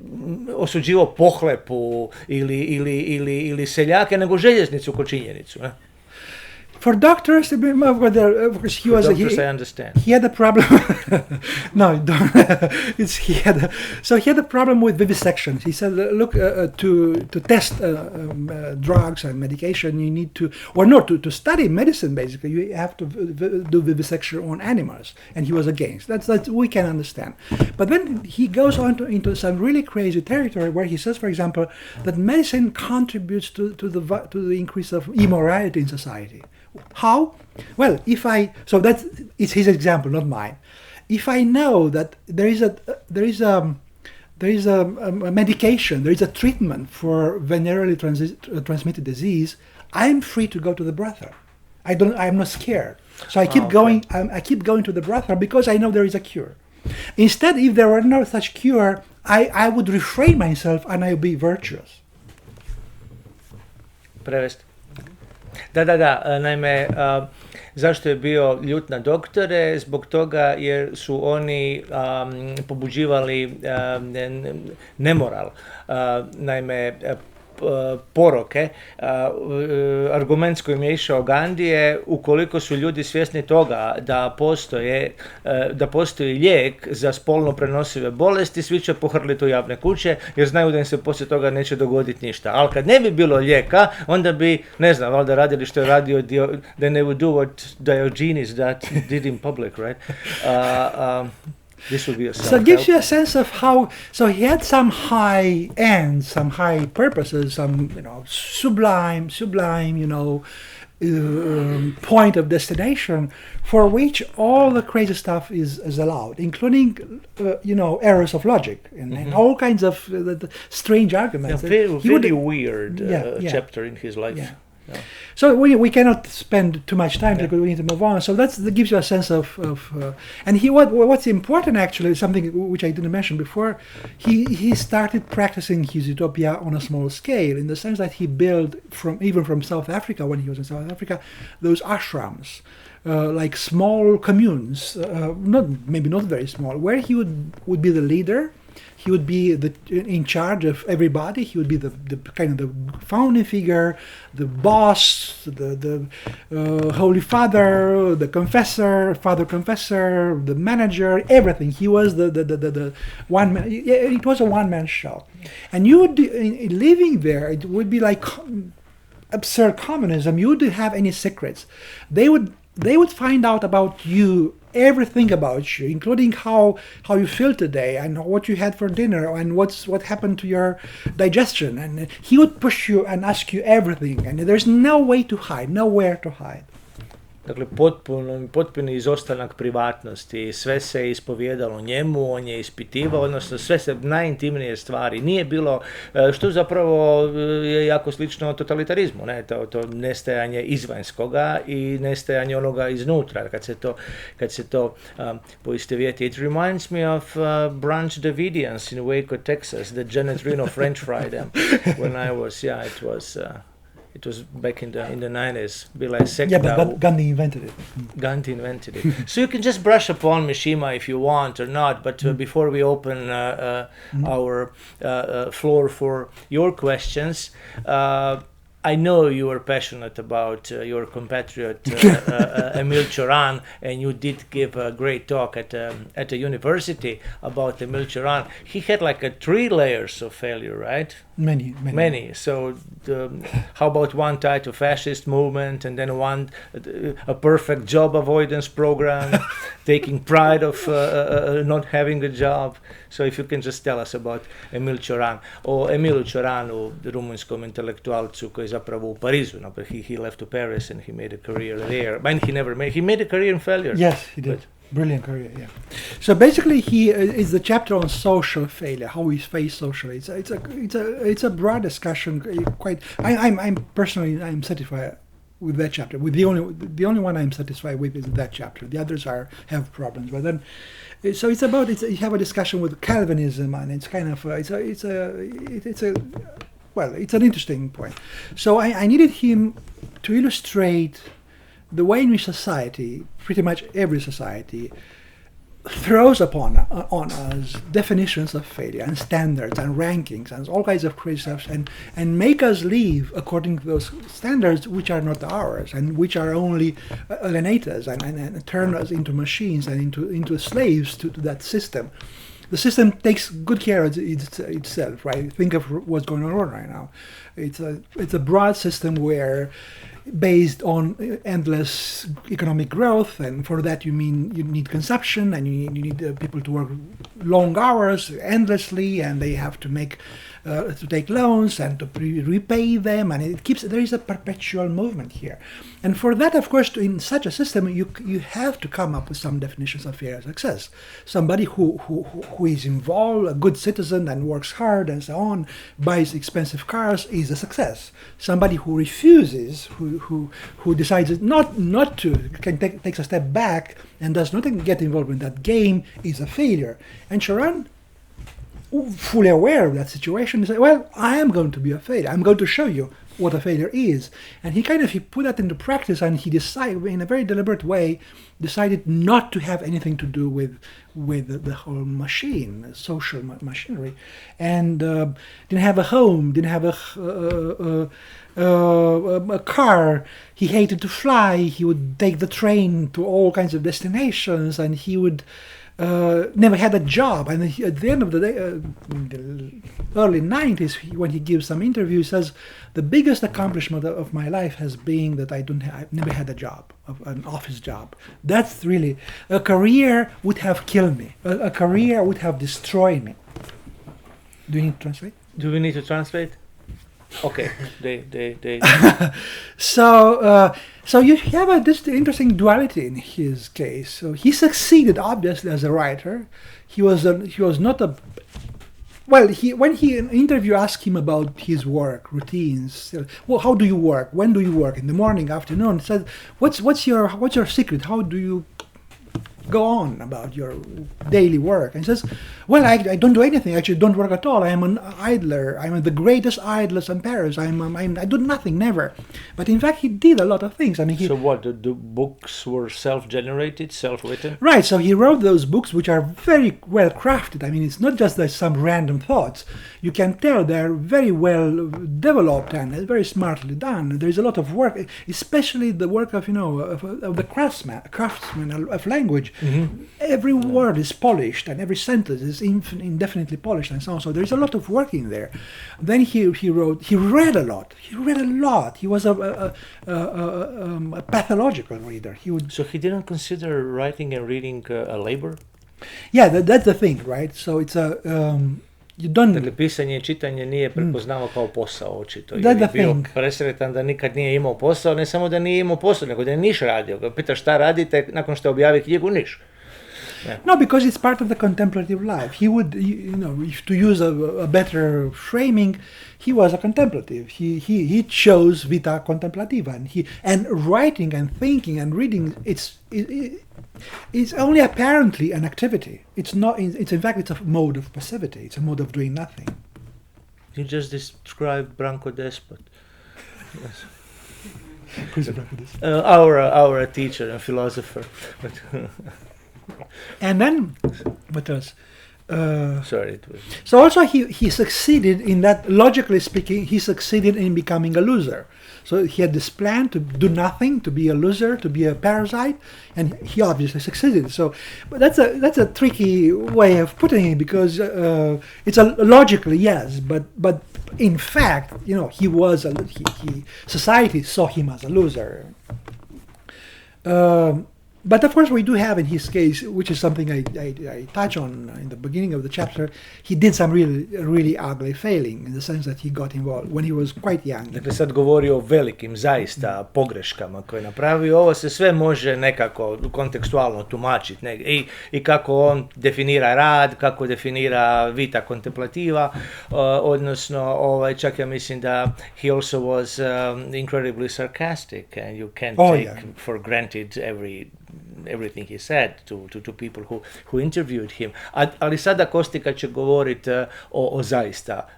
osuđivao pohlepu ili seljake, nego željeznicu ko činjenicu, ne? For doctors, of course, I understand. He had a problem. No, don't. He had a problem with vivisection. He said, look, to test drugs and medication, you need to study medicine. Basically, you have to do vivisection on animals, and he was against. That's we can understand. But then he goes on into some really crazy territory where he says, for example, that medicine contributes to the increase of immorality in society. How? Well, it's his example, not mine. If I know that there is a medication, there is a treatment for venereally transmitted disease, I'm free to go to the brothel. I'm not scared. So I keep going. I keep going to the brothel because I know there is a cure. Instead, if there were no such cure, I would refrain myself and I would be virtuous. Prevesti. Da, naime, zašto je bio ljut na doktore? Zbog toga jer su oni pobuđivali nemoral. Naime, poroke. Argument s kojim je išao Gandhi je ukoliko su ljudi svjesni toga da postoji lijek za spolno prenosive bolesti, svi će pohrliti u javne kuće jer znaju da im se poslije toga neće dogoditi ništa. Ali kad ne bi bilo lijeka, onda bi, ne znam, valjda radili što je radio, then they would do what Diogenes did in public, right? This would be a so it gives you a sense of how. So he had some high ends, some high purposes, some sublime, point of destination, for which all the crazy stuff is allowed, including errors of logic and all kinds of strange arguments. Very weird chapter in his life. Yeah. Yeah. So we cannot spend too much time because we need to move on. So that gives you a sense of and what's important actually, something which I didn't mention before, he started practicing his utopia on a small scale, in the sense that he built from South Africa, when he was in South Africa, those ashrams, like small communes, not very small, where he would be the leader. He would be in charge of everybody. He would be the kind of the founding figure, the boss, the Holy Father, the Father Confessor, the manager, everything. He was the one man. It was a one-man show, and you would living there. It would be like absurd communism. You wouldn't have any secrets. They would find out about you, everything about you, including how you feel today and what you had for dinner and what happened to your digestion. And he would push you and ask you everything, and there's nowhere to hide. Dakle, potpuni izostanak privatnosti, sve se ispovijedalo njemu, on je ispitivao, odnosno sve se najintimnije stvari. Nije bilo, što zapravo je jako slično totalitarizmu, ne? To nestajanje izvanjskoga i nestajanje onoga iznutra, kad se to poistovjeti. It reminds me of Branch Davidians in Waco, Texas, the Janet Reno French fried them when I was, it was back in the 90s. Bila je sekta. Yeah, but Gandhi invented it. Gandhi invented it. So you can just brush upon Mishima if you want or not, but before we open our floor for your questions, I know you are passionate about your compatriot Emil Cioran, and you did give a great talk at a university about Emil Cioran. He had like 3 layers of failure, right? Many. So how about one tied to fascist movement, and then one a perfect job avoidance program, taking pride of not having a job. So if you can just tell us about Emil Cioran. O Emilu Cioranu, rumunjskom intelektualcu koji je zapravo u Parizu. He left to Paris and he made a career there. And he made a career in failure. Yes, he did. Brilliant career, yeah. So basically, he is the chapter on social failure, how we face social. It's a broad discussion. I'm personally satisfied with that chapter. With the only one I'm satisfied with is that chapter. The others have problems. But then, so you have a discussion with Calvinism, and it's kind of it's an interesting point. So I needed him to illustrate the way in which society, pretty much every society, throws upon us definitions of failure and standards and rankings and all kinds of crazy stuff, and make us live according to those standards which are not ours and which are only alienate us and turn us into machines and into slaves to that system. The system takes good care of itself, right? Think of what's going on right now. It's a broad system where, based on endless economic growth, and for that you need consumption, and you need people to work long hours endlessly, and they have to take loans and to repay them, and there is a perpetual movement here. And for that, of course, in such a system, you have to come up with some definitions of fair success. Somebody who is involved, a good citizen, and works hard and so on, buys expensive cars, is a success. Somebody who refuses, who decides not to, takes a step back and does not get involved in that game, is a failure. And Cioran, fully aware of that situation, said, well, I am going to be a failure. I'm going to show you what a failure is. And he put that into practice, and he decided, in a very deliberate way, decided not to have anything to do with the whole machine, social machinery, and didn't have a home, didn't have a car. He hated to fly. He would take the train to all kinds of destinations, and he would never had a job. And at the end of the day, in the early 90s, when he gives some interview, he says, the biggest accomplishment of my life has been that I've never had a job, an office job. That's really, a career would have killed me. A career would have destroyed me. Do you need to translate? Do we need to translate? Okay, they. So you have this interesting duality in his case. So he succeeded obviously as a writer. He was not a. Well, when an interview asked him about his work routines, well, how do you work? When do you work? In the morning, afternoon? He said, what's your secret? How do you go on about your daily work? And he says, well, I don't do anything. Actually, don't work at all. I am an idler. I'm the greatest idler in Paris. I do nothing, never. But in fact, he did a lot of things. I mean, so what? The books were self-generated, self-written? Right. So he wrote those books, which are very well crafted. I mean, it's not just like some random thoughts. You can tell they're very well developed and very smartly done. There's a lot of work, especially the work of the craftsman of language. Mm-hmm. Every word is polished, and every sentence is indefinitely polished, and so on. So there is a lot of work in there. Then he read a lot. He was a pathological reader. So he didn't consider writing and reading a labor? Yeah, that's the thing, right? So it's you don't... Dakle, pisanje i čitanje nije prepoznao kao posao, očito. That's the bio thing. presretan da nikad nije imao posao, ne samo da nije imao posao, nego da je niš radio. Ga pita šta radite, nakon što objavi knjigu, niš. Yeah. No, because it's part of the contemplative life. He would, if to use a better framing, he was a contemplative. He chose vita contemplativa, and writing and thinking and reading. It's only apparently an activity. It's not. It's in fact it's a mode of passivity. It's a mode of doing nothing. You just described Branko Despot. Yes. Who's Branko Despot? Our teacher and philosopher. And then, what else? Sorry, it was... So also he succeeded in that, logically speaking, he succeeded in becoming a loser. So he had this plan to do nothing, to be a loser, to be a parasite, and he obviously succeeded. So, but that's a tricky way of putting it, because it's a logically yes, but in fact, you know, society saw him as a loser. But of course, we do have in his case, which is something I touch on in the beginning of the chapter, he did some really ugly failing, in the sense that he got involved when he was quite young. Dakle, sad govori o velikim, zaista, pogreškama koje je napravio. Ovo se sve može nekako kontekstualno tumačiti. I kako on definira rad, kako definira vita contemplativa, odnosno, čak ja mislim da he also was incredibly sarcastic, and you can't take for granted everything he said to people who interviewed him. Ali sada Costica će govoriti o zaista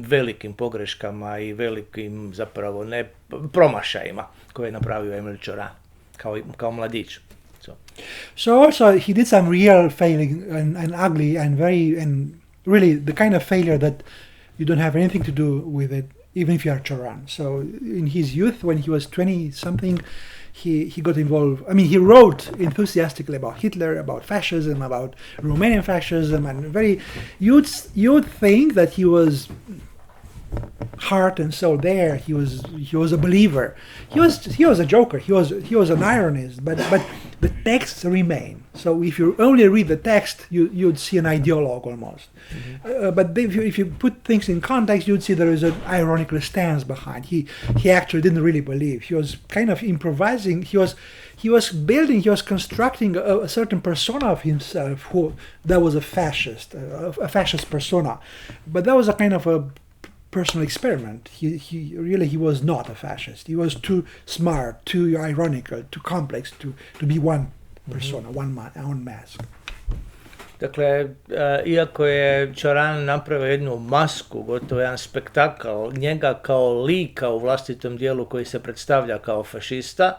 velikim pogreškama i velikim zapravo promašajima koje je napravio Emil Cioran kao mladić. So also he did some real failing and ugly and really the kind of failure that you don't have anything to do with it, even if you are Cioran. So in his youth, when he was 20-something, he got involved. I mean, he wrote enthusiastically about Hitler, about fascism, about Romanian fascism, and you'd think that he was heart and soul there. He was a believer. He was a joker. He was an ironist. But the texts remain. So if you only read the text, you'd see an ideologue almost. Mm-hmm. But if you put things in context, you'd see there is an ironical stance behind. He actually didn't really believe. He was kind of improvising. He was constructing a certain persona of himself that was a fascist persona. But that was a kind of a personal experiment. He was not a fascist. He was too smart, too ironical, too complex to be one persona, one mask. Dakle, iako je Cioran napravio jednu masku, gotovo jedan spektakl njega kao lika u vlastitom dijelu koji se predstavlja kao fašista,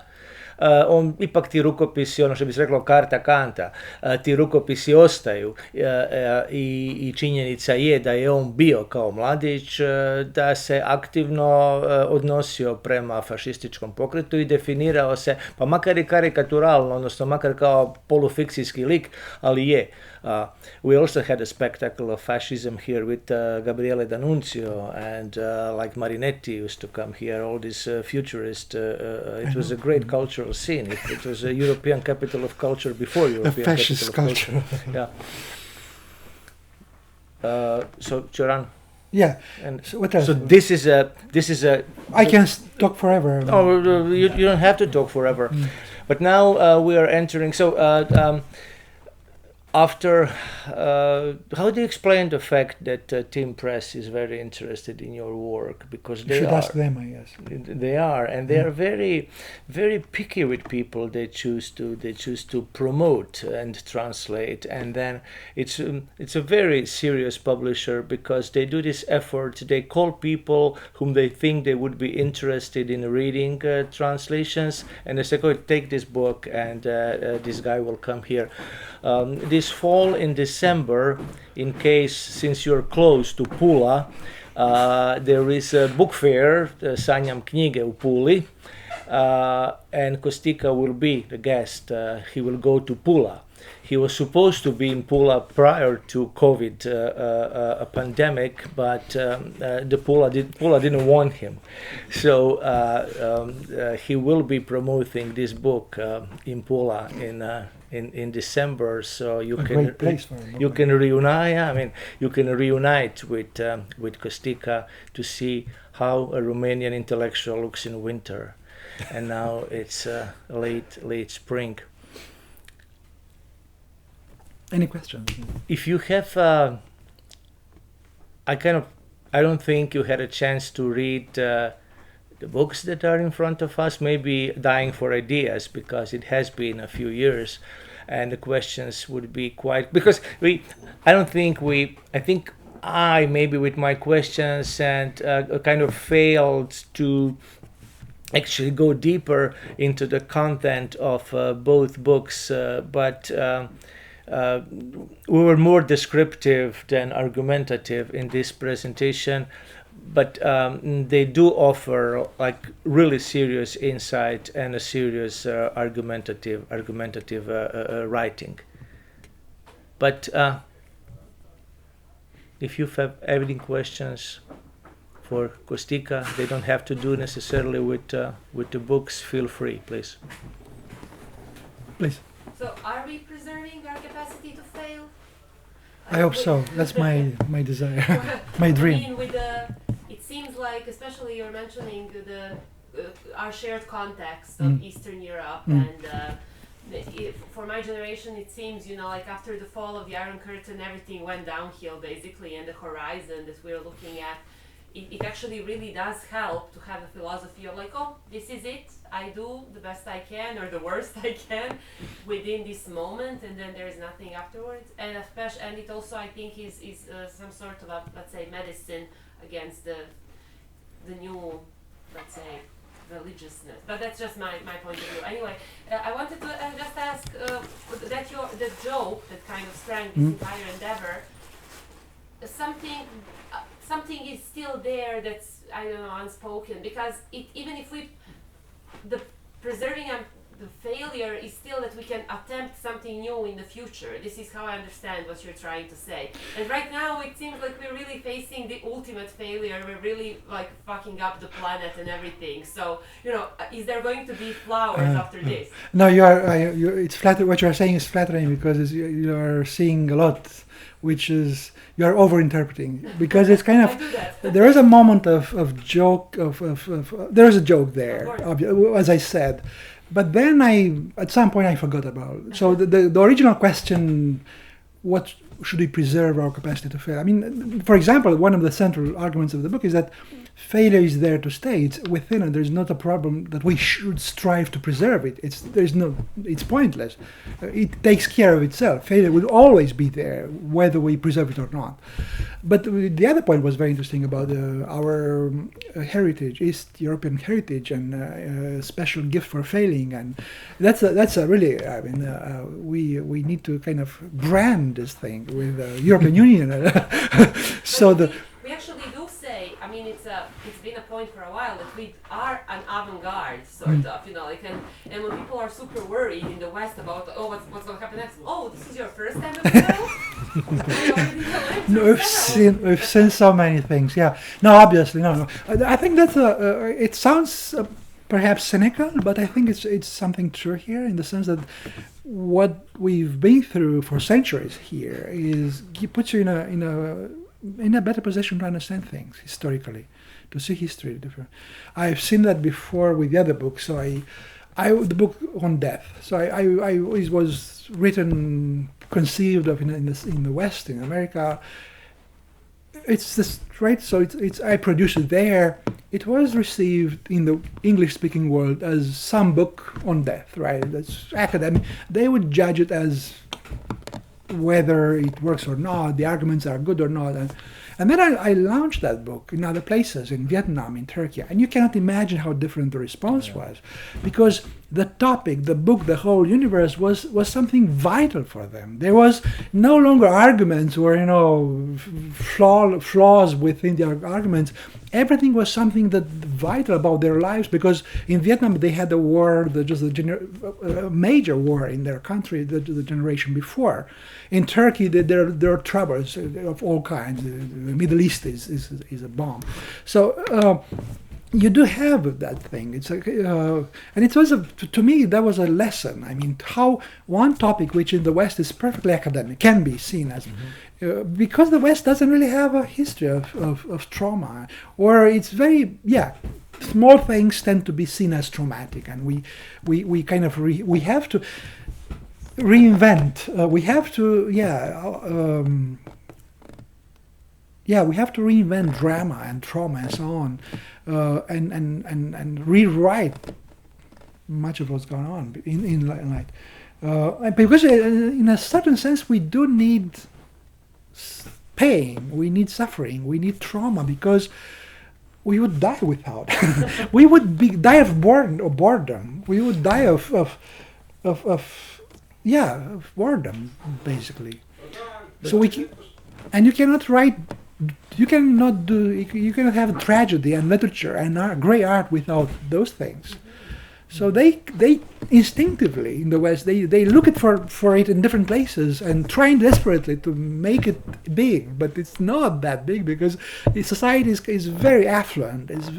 on ipak ti rukopisi, ono što bi se reklo karta kanta, ti rukopisi ostaju i činjenica je da je on bio kao mladić, da se aktivno odnosio prema fašističkom pokretu i definirao se, pa makar i karikaturalno, odnosno makar kao polufikcijski lik, ali je. We also had a spectacle of fascism here with Gabriele D'Annunzio and like Marinetti used to come here, all these futurists. It was a great cultural scene. It was a European capital of culture before European fascist capital of culture. Yeah. So Cioran. Yeah. And so what else? So this is a. I can talk forever. Oh, you don't have to talk forever. But now we are entering. So. After, how do you explain the fact that Team Press is very interested in your work? Because they should are. Ask them, I guess. They are, and they are very, very picky with people they choose to promote and translate. And then it's a very serious publisher because they do this effort. They call people whom they think they would be interested in reading translations, and they say, "Go take this book, and this guy will come here." This fall in December, in case, since you're close to Pula, there is a book fair, Sanjam knjige u Puli, and Costica will be the guest. He will go to Pula. He was supposed to be in Pula prior to COVID pandemic, but the Pula didn't want him. So he will be promoting this book in Pula in December. So you can reunite. I mean, you can reunite with Costica to see how a Romanian intellectual looks in winter, and now it's late spring. Any questions? If you have, I don't think you had a chance to read the books that are in front of us. Maybe Dying for Ideas, because it has been a few years, and the questions would be quite. Because I think I maybe with my questions and kind of failed to actually go deeper into the content of both books, but. we were more descriptive than argumentative in this presentation, but they do offer like really serious insight and a serious argumentative writing. But if you have any questions for Costica, they don't have to do necessarily with the books. Feel free, please. Please. So, are we preserving our capacity to fail? I hope so. That's my desire, my dream. I mean, it seems like, especially you're mentioning our shared context of Eastern Europe, and for my generation, it seems, like after the fall of the Iron Curtain, everything went downhill basically, and the horizon that we're looking at, it actually really does help to have a philosophy of like, oh, this is it, I do the best I can or the worst I can within this moment, and then there's nothing afterwards. And especially, and it also, I think, is some sort of a, let's say, medicine against the new, let's say, religiousness. But that's just my point of view. Anyway, I wanted to just ask that joke that kind of sprang this entire endeavor, something is still there that's, I don't know, unspoken, because even if the preserving the failure is still that we can attempt something new in the future. This is how I understand what you're trying to say. And right now it seems like we're really facing the ultimate failure. We're really like fucking up the planet and everything. So, is there going to be flowers after this? No, it's flattering. What you're saying is flattering because you are seeing a lot, which is you are overinterpreting, because it's kind of there is a moment of joke there is a joke there, as I said, but then at some point I forgot about it. So the original question, what should we preserve our capacity to fail? I mean, for example, one of the central arguments of the book is that failure is there to stay. It's within it. There's not a problem that we should strive to preserve it. It's pointless. It takes care of itself. Failure will always be there, whether we preserve it or not. But the other point was very interesting about our heritage, East European heritage, and special gift for failing. And that's a really, I mean, we need to kind of brand this thing with the European Union. So we actually do say, I mean, it's been a point for a while that we are an avant-garde sort of, and when people are super worried in the West about what's going to happen next, oh, this is your first time at the No, we've seen so many things. Yeah, no, obviously, no. I think that's it sounds perhaps cynical, but I think it's something true here in the sense that what we've been through for centuries here puts you in a better position to understand things historically, to see history different. I've seen that before with the other book. So the book on death. So it was written, conceived of in the West, in America. It's this right. So I produced it there. It was received in the English-speaking world as some book on death, right? That's academic. They would judge it as whether it works or not, the arguments are good or not. And then I launched that book in other places, in Vietnam, in Turkey. And you cannot imagine how different the response was. Because the topic, the book, the whole universe was something vital for them. There was no longer arguments or, flaws within the arguments. Everything was something that vital about their lives, because in Vietnam they had a war, a major war in their country, the generation before. In Turkey there are troubles of all kinds. The Middle East is a bomb. So you do have that thing. It's like, and it was to me that was a lesson. I mean, how one topic which in the West is perfectly academic can be seen as. Because the West doesn't really have a history of trauma, or it's very small things tend to be seen as traumatic, and we kind of we have to reinvent. We have to we have to reinvent drama and trauma and so on, and rewrite much of what's going on in light. Because in a certain sense we do need pain, we need suffering, we need trauma, because we would die without. We would die of boredom. We would die of of boredom, basically. So and you cannot write, you cannot have tragedy and literature and great art without those things. So they instinctively in the West they look for it in different places and trying desperately to make it big, but it's not that big because society is very affluent. Has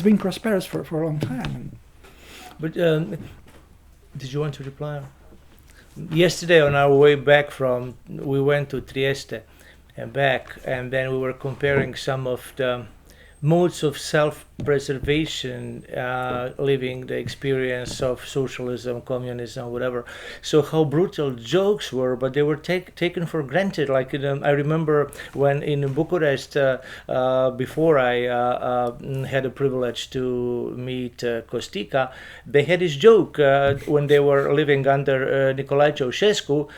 been prosperous for a long time. But did you want to reply? Yesterday on our way back we went to Trieste and back, and then we were comparing some of the modes of self-preservation, living the experience of socialism, communism, whatever. So how brutal jokes were, but they were taken for granted. Like I remember when in Bucharest, before I had the privilege to meet Costica, they had this joke when they were living under Nicolae Ceausescu,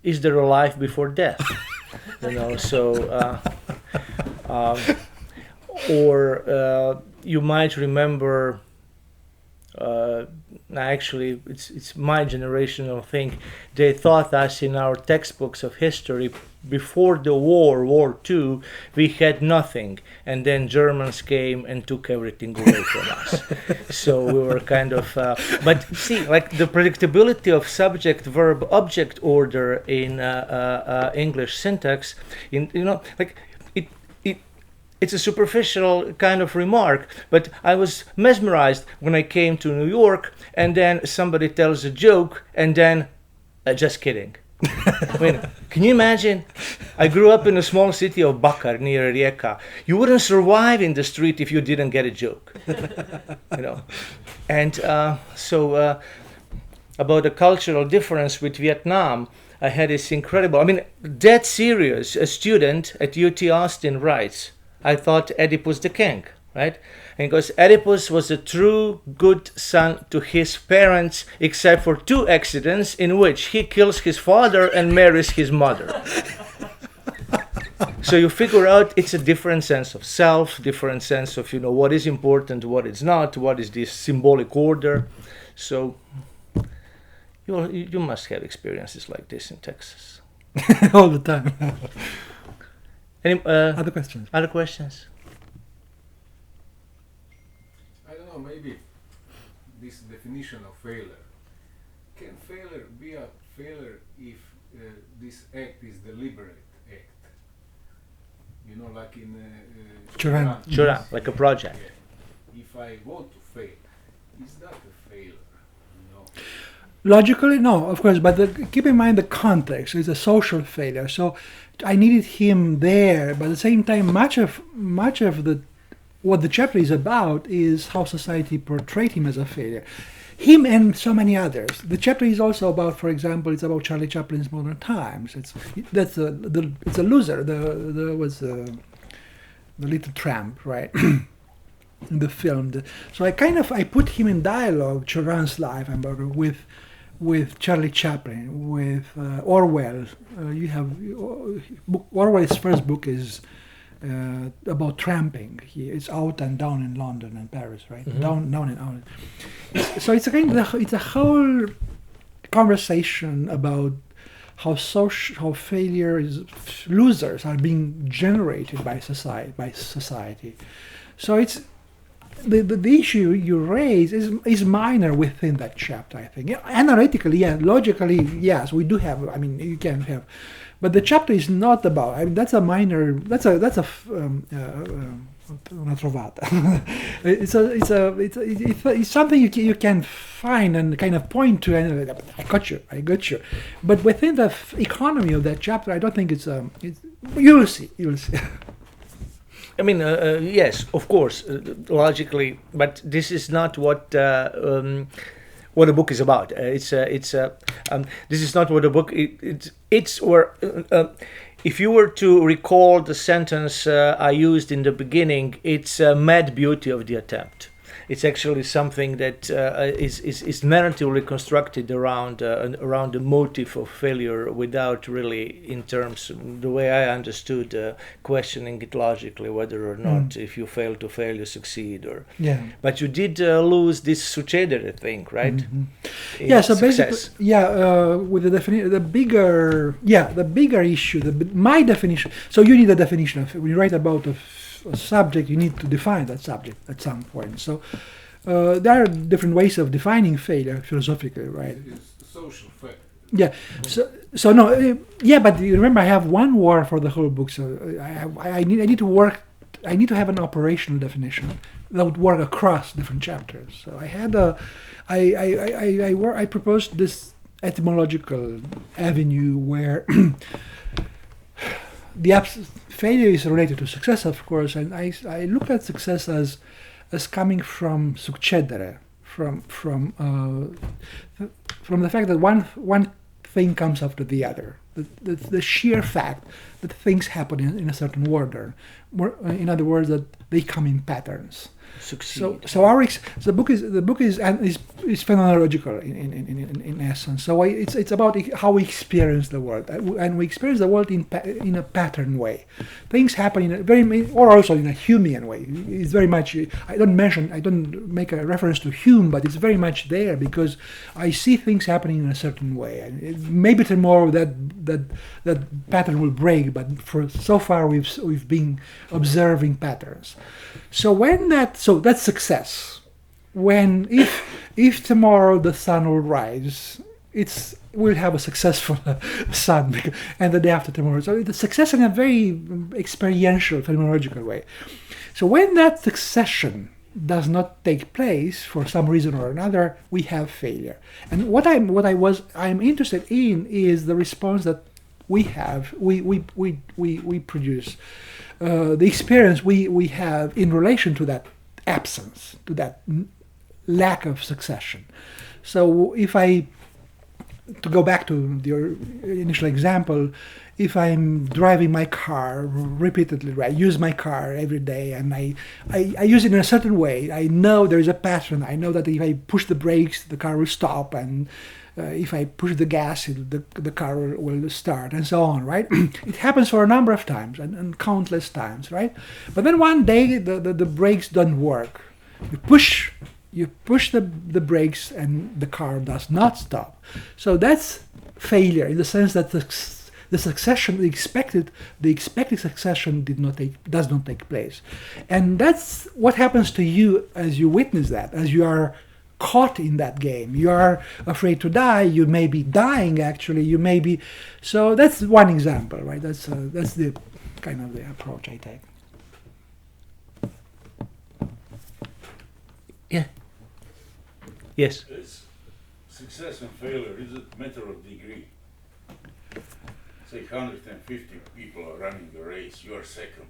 is there a life before death? So... or you might remember, actually it's my generational thing, they taught us in our textbooks of history, before the World II, we had nothing, and then Germans came and took everything away from us. So we were kind of, but see, like the predictability of subject, verb, object order in English syntax, it's a superficial kind of remark, but I was mesmerized when I came to New York, and then somebody tells a joke, and then, just kidding. I mean, can you imagine? I grew up in a small city of Bakar near Rijeka. You wouldn't survive in the street if you didn't get a joke. And so about the cultural difference with Vietnam, I had this incredible, dead serious, a student at UT Austin writes, I thought Oedipus the king, right? And he goes, Oedipus was a true good son to his parents, except for 2 accidents in which he kills his father and marries his mother. So you figure out it's a different sense of self, different sense of, what is important, what is not, what is this symbolic order. So you must have experiences like this in Texas. All the time. Any other questions? Other questions? I don't know, maybe this definition of failure. Can failure be a failure if this act is deliberate act? Like in Choran, like a project. Yeah. If I want to fail, is that a failure? Logically, no, of course, but keep in mind the context. It's a social failure, so I needed him there. But at the same time, much of what the chapter is about is how society portrayed him as a failure, him and so many others. The chapter is also about, for example, it's about Charlie Chaplin's Modern Times. It's a loser. The Little Tramp, right? In the film. So I put him in dialogue, Choran's life, with Charlie Chaplin, with Orwell. Orwell's first book is about tramping. It's out and down in London and Paris, right? Mm-hmm. Down and out. So it's a whole conversation about how losers are being generated by society. So it's the issue you raise is minor within that chapter, I think. Analytically, yeah. Logically, yes, we do have. You can have, but the chapter is not about. That's a minor. That's a una trovata. It's something you can find and kind of point to. And I got you. But within the economy of that chapter, I don't think it's. You'll see. Yes, of course, logically, but this is not what the book is about. This is not what the book. It's where. If you were to recall the sentence I used in the beginning, it's a mad beauty of the attempt. it's actually something that is narratively constructed around the motive of failure, without really, in terms, the way I understood, questioning it logically, whether or not if you fail to fail, you succeed. But you did lose this succedere thing, right? Yeah. So success. basically, with the bigger issue, my definition. So you need a definition of, when you write about a subject, you need to define that subject at some point. So there are different ways of defining failure philosophically, right? It's social fact. Yeah. So no. But you remember, I have one word for the whole book. So I need to work. I need to have an operational definition that would work across different chapters. So I had I proposed this etymological avenue where failure is related to success, of course, and I look at success as coming from succedere, from the fact that one thing comes after the other, the sheer fact that things happen in a certain order. In other words, that they come in patterns. Succeed. So the book is phenomenological in essence. So it's about how we experience the world, and we experience the world in a pattern way. Things happen in a very, or also in a Humean way. It's very much. I don't make a reference to Hume, but it's very much there because I see things happening in a certain way. And maybe tomorrow that pattern will break, but for so far we've been observing patterns. So that's success. When if tomorrow the sun will rise, we'll have a successful sun, and the day after tomorrow. So it's success in a very experiential, phenomenological way. So when that succession does not take place for some reason or another, we have failure. And what I'm interested in is the response that we have, we produce, the experience we have in relation to that absence, to that lack of succession. So to go back to your initial example, if I'm driving my car repeatedly, I use my car every day, and I use it in a certain way. I know there is a pattern. I know that if I push the brakes, the car will stop, and if I push the gas, the car will start, and so on, right? It happens for a number of times, and countless times, right? But then one day the brakes don't work. You push the brakes, and the car does not stop. So that's failure in the sense that the succession, the expected succession does not take place. And that's what happens to you as you witness that, as you are caught in that game. You are afraid to die. You may be dying, actually. You may be. So that's one example, right? That's the kind of the approach I take. Yeah. Yes. Success and failure is a matter of degree. Say 150 people are running the race, you are second.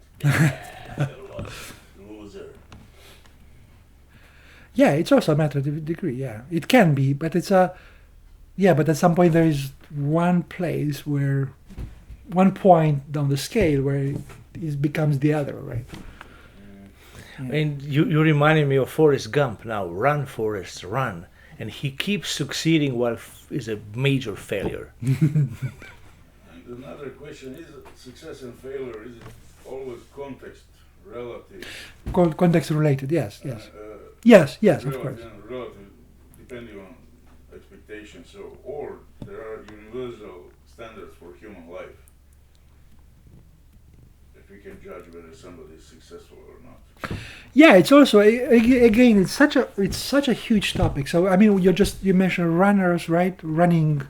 Loser. Yeah, it's also a matter of degree. Yeah, it can be, but but at some point there is one point down the scale where it becomes the other, right? Yeah. And you reminded me of Forrest Gump now. Run, Forrest, run. And he keeps succeeding while is a major failure. And another question is, success and failure, is it always context relative? Context related, yes. Yes, of course. Relative, depending on expectations. So, or there are universal standards for human life. If we can judge whether somebody is successful or not. Yeah, it's also again it's such a huge topic. So I mean, you mentioned runners, right? Running,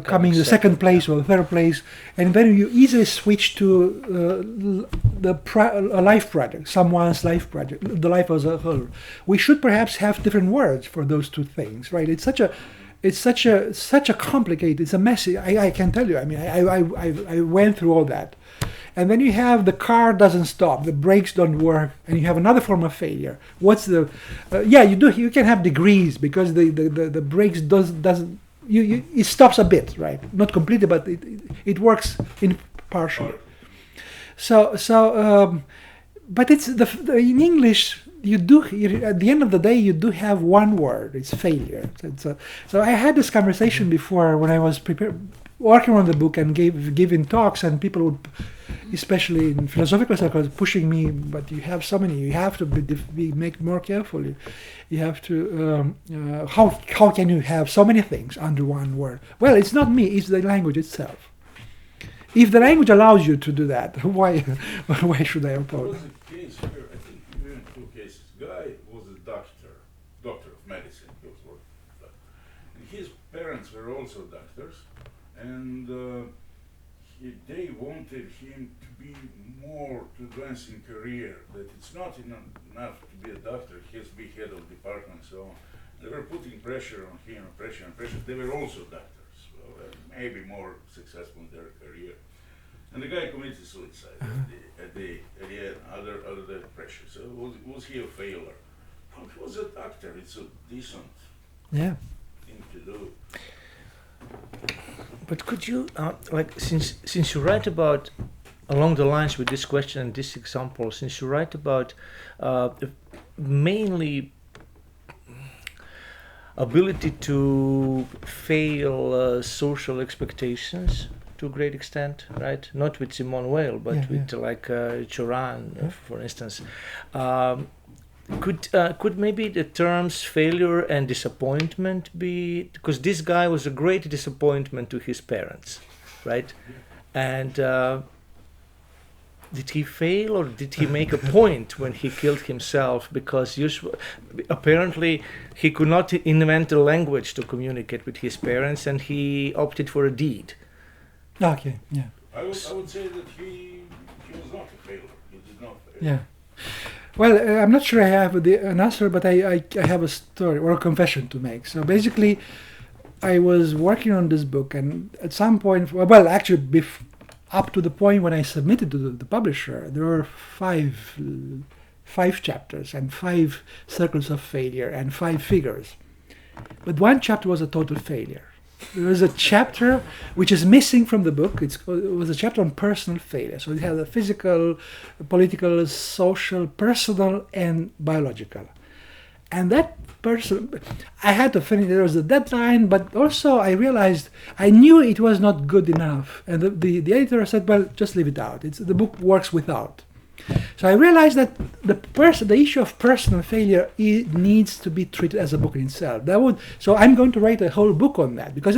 coming the second place or the third place, and then you easily switch to a life project, someone's life project, the life as a whole. We should perhaps have different words for those two things, right? It's such a complicated. It's a messy. I can tell you. I mean, I went through all that. And then you have the car doesn't stop, the brakes don't work, and you have another form of failure. What's the? You can have degrees because the brakes doesn't. It stops a bit, right? Not completely, but it works in partially. So but it's in English at the end of the day, you do have one word. It's failure. So I had this conversation before when I was working on the book and giving talks, and people would, especially in philosophical circles, pushing me. But you have so many. You have to make more carefully. You have to. How can you have so many things under one word? Well, it's not me. It's the language itself. If the language allows you to do that, why should I oppose? There was a case here, I think even two cases. Guy was a doctor of medicine. He was working. And his parents were also doctors, and they wanted him to be more to advance in career. That it's not enough to be a doctor. He has to be head of department, so on. They were putting pressure on him, pressure. They were also doctors, maybe more successful in their career. And the guy committed suicide at the end, under the pressure. So was he a failure? Well, he was a doctor. It's a decent thing to do. But could you, since you write about, along the lines with this question and this example, since you write about mainly ability to fail social expectations to a great extent, right? Not with Simone Weil, but with Choran, for instance. Could maybe the terms failure and disappointment be, because this guy was a great disappointment to his parents, right? And did he fail, or did he make a point when he killed himself? Because apparently he could not invent a language to communicate with his parents, and he opted for a deed. Okay, yeah. I would say that he was not a failure. He did not fail. Yeah. Well, I'm not sure I have an answer, but I have a story or a confession to make. So basically, I was working on this book, and at some point, well, actually, up to the point when I submitted to the publisher, there were five chapters and 5 circles of failure and 5 figures. But one chapter was a total failure. There was a chapter which is missing from the book. It was a chapter on personal failure. So it had a physical, political, social, personal, and biological. And that person, I had to finish. There was a deadline, but also I realized I knew it was not good enough. And the editor said, "Well, just leave it out. The book works without." So I realized that the issue of personal failure needs to be treated as a book in itself. So I'm going to write a whole book on that, because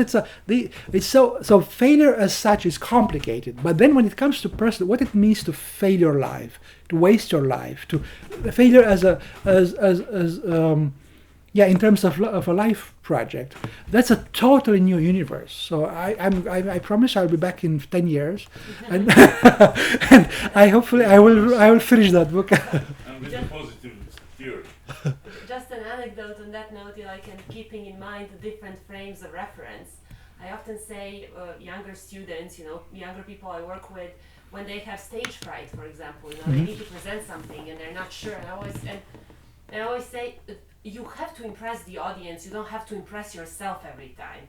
so failure as such is complicated. But then when it comes to personal, what it means to fail your life, to waste your life, to failure in terms of a life project, that's a totally new universe. So I promise I'll be back in 10 years, and and I will finish that book. And with a positive theory. Just an anecdote on that note, and keeping in mind the different frames of reference. I often say younger students, younger people I work with, when they have stage fright, for example, they need to present something and they're not sure. And I always say, you have to impress the audience. You don't have to impress yourself every time.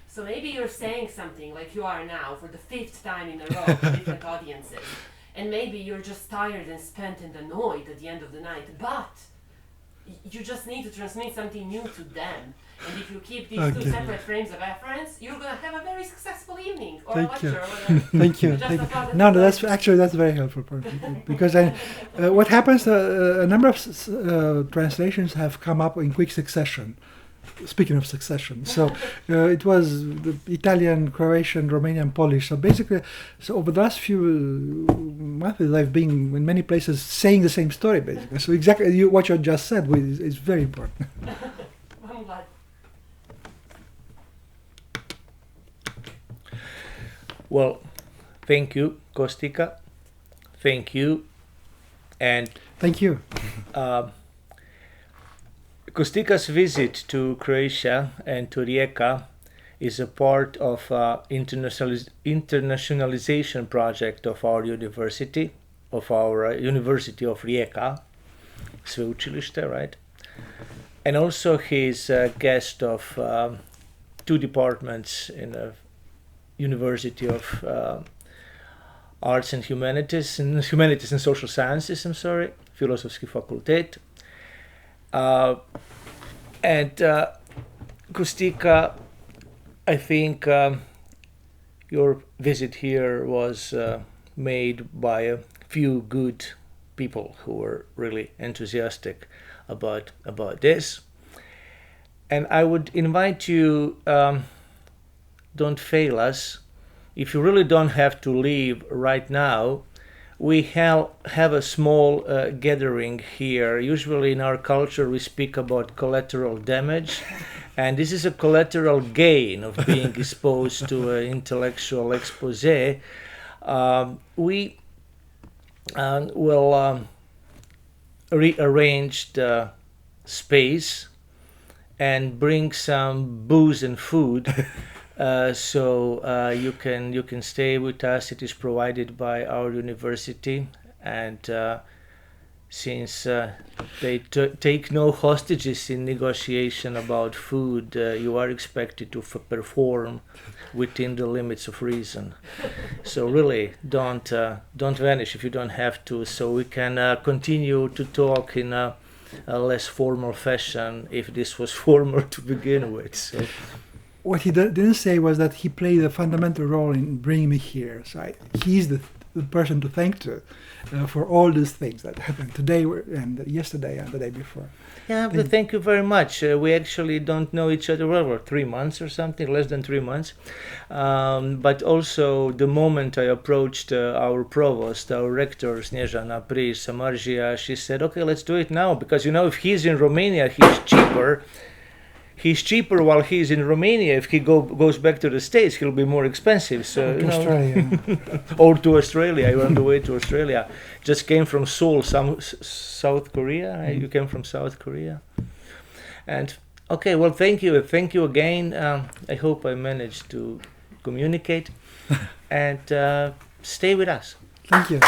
So maybe you're saying something like you are now for the 5th time in a row to different audiences. And maybe you're just tired and spent and annoyed at the end of the night. But you just need to transmit something new to them. And if you keep these 2 separate frames of reference, you're going to have a very successful evening or a lecture. Thank you. No, that's very helpful for people, because what happens? A number of translations have come up in quick succession. Speaking of succession, so it was the Italian, Croatian, Romanian, Polish. So basically, over the last few months, I've been in many places saying the same story. Basically, so exactly what you just said is very important. I'm glad. Well, thank you, Costica. Thank you, and thank you. Costica's visit to Croatia and to Rijeka is a part of internationalization project of our university of Rijeka, Sveučilište, right? And also he's a guest of 2 departments in the University of Arts and Humanities and Social Sciences, Filozofski fakultet. And Costica, I think your visit here was made by a few good people who were really enthusiastic about this. And I would invite you, don't fail us. If you really don't have to leave right now, we have a small gathering here. Usually in our culture we speak about collateral damage, and this is a collateral gain of being exposed to an intellectual expose. We will rearrange the space and bring some booze and food. So you can stay with us. It is provided by our university, and since they take no hostages in negotiation about food, you are expected to perform within the limits of reason. So really, don't vanish if you don't have to. So we can continue to talk in a less formal fashion if this was formal to begin with. So. What he didn't say was that he played a fundamental role in bringing me here. So he's the person to thank to for all these things that happened today and yesterday and the day before. Yeah, but thank you very much. We actually don't know each other well, 3 months or something, less than 3 months. But also the moment I approached our provost, our rector, Snezhana Samarjia, she said, okay, let's do it now. Because, if he's in Romania, he's cheaper. He's cheaper while he's in Romania. If he goes back to the States, he'll be more expensive. So to Australia. Or to Australia. You're on the way to Australia. Just came from Seoul, South Korea. You came from South Korea. And okay, well, thank you again. I hope I managed to communicate. And stay with us. Thank you.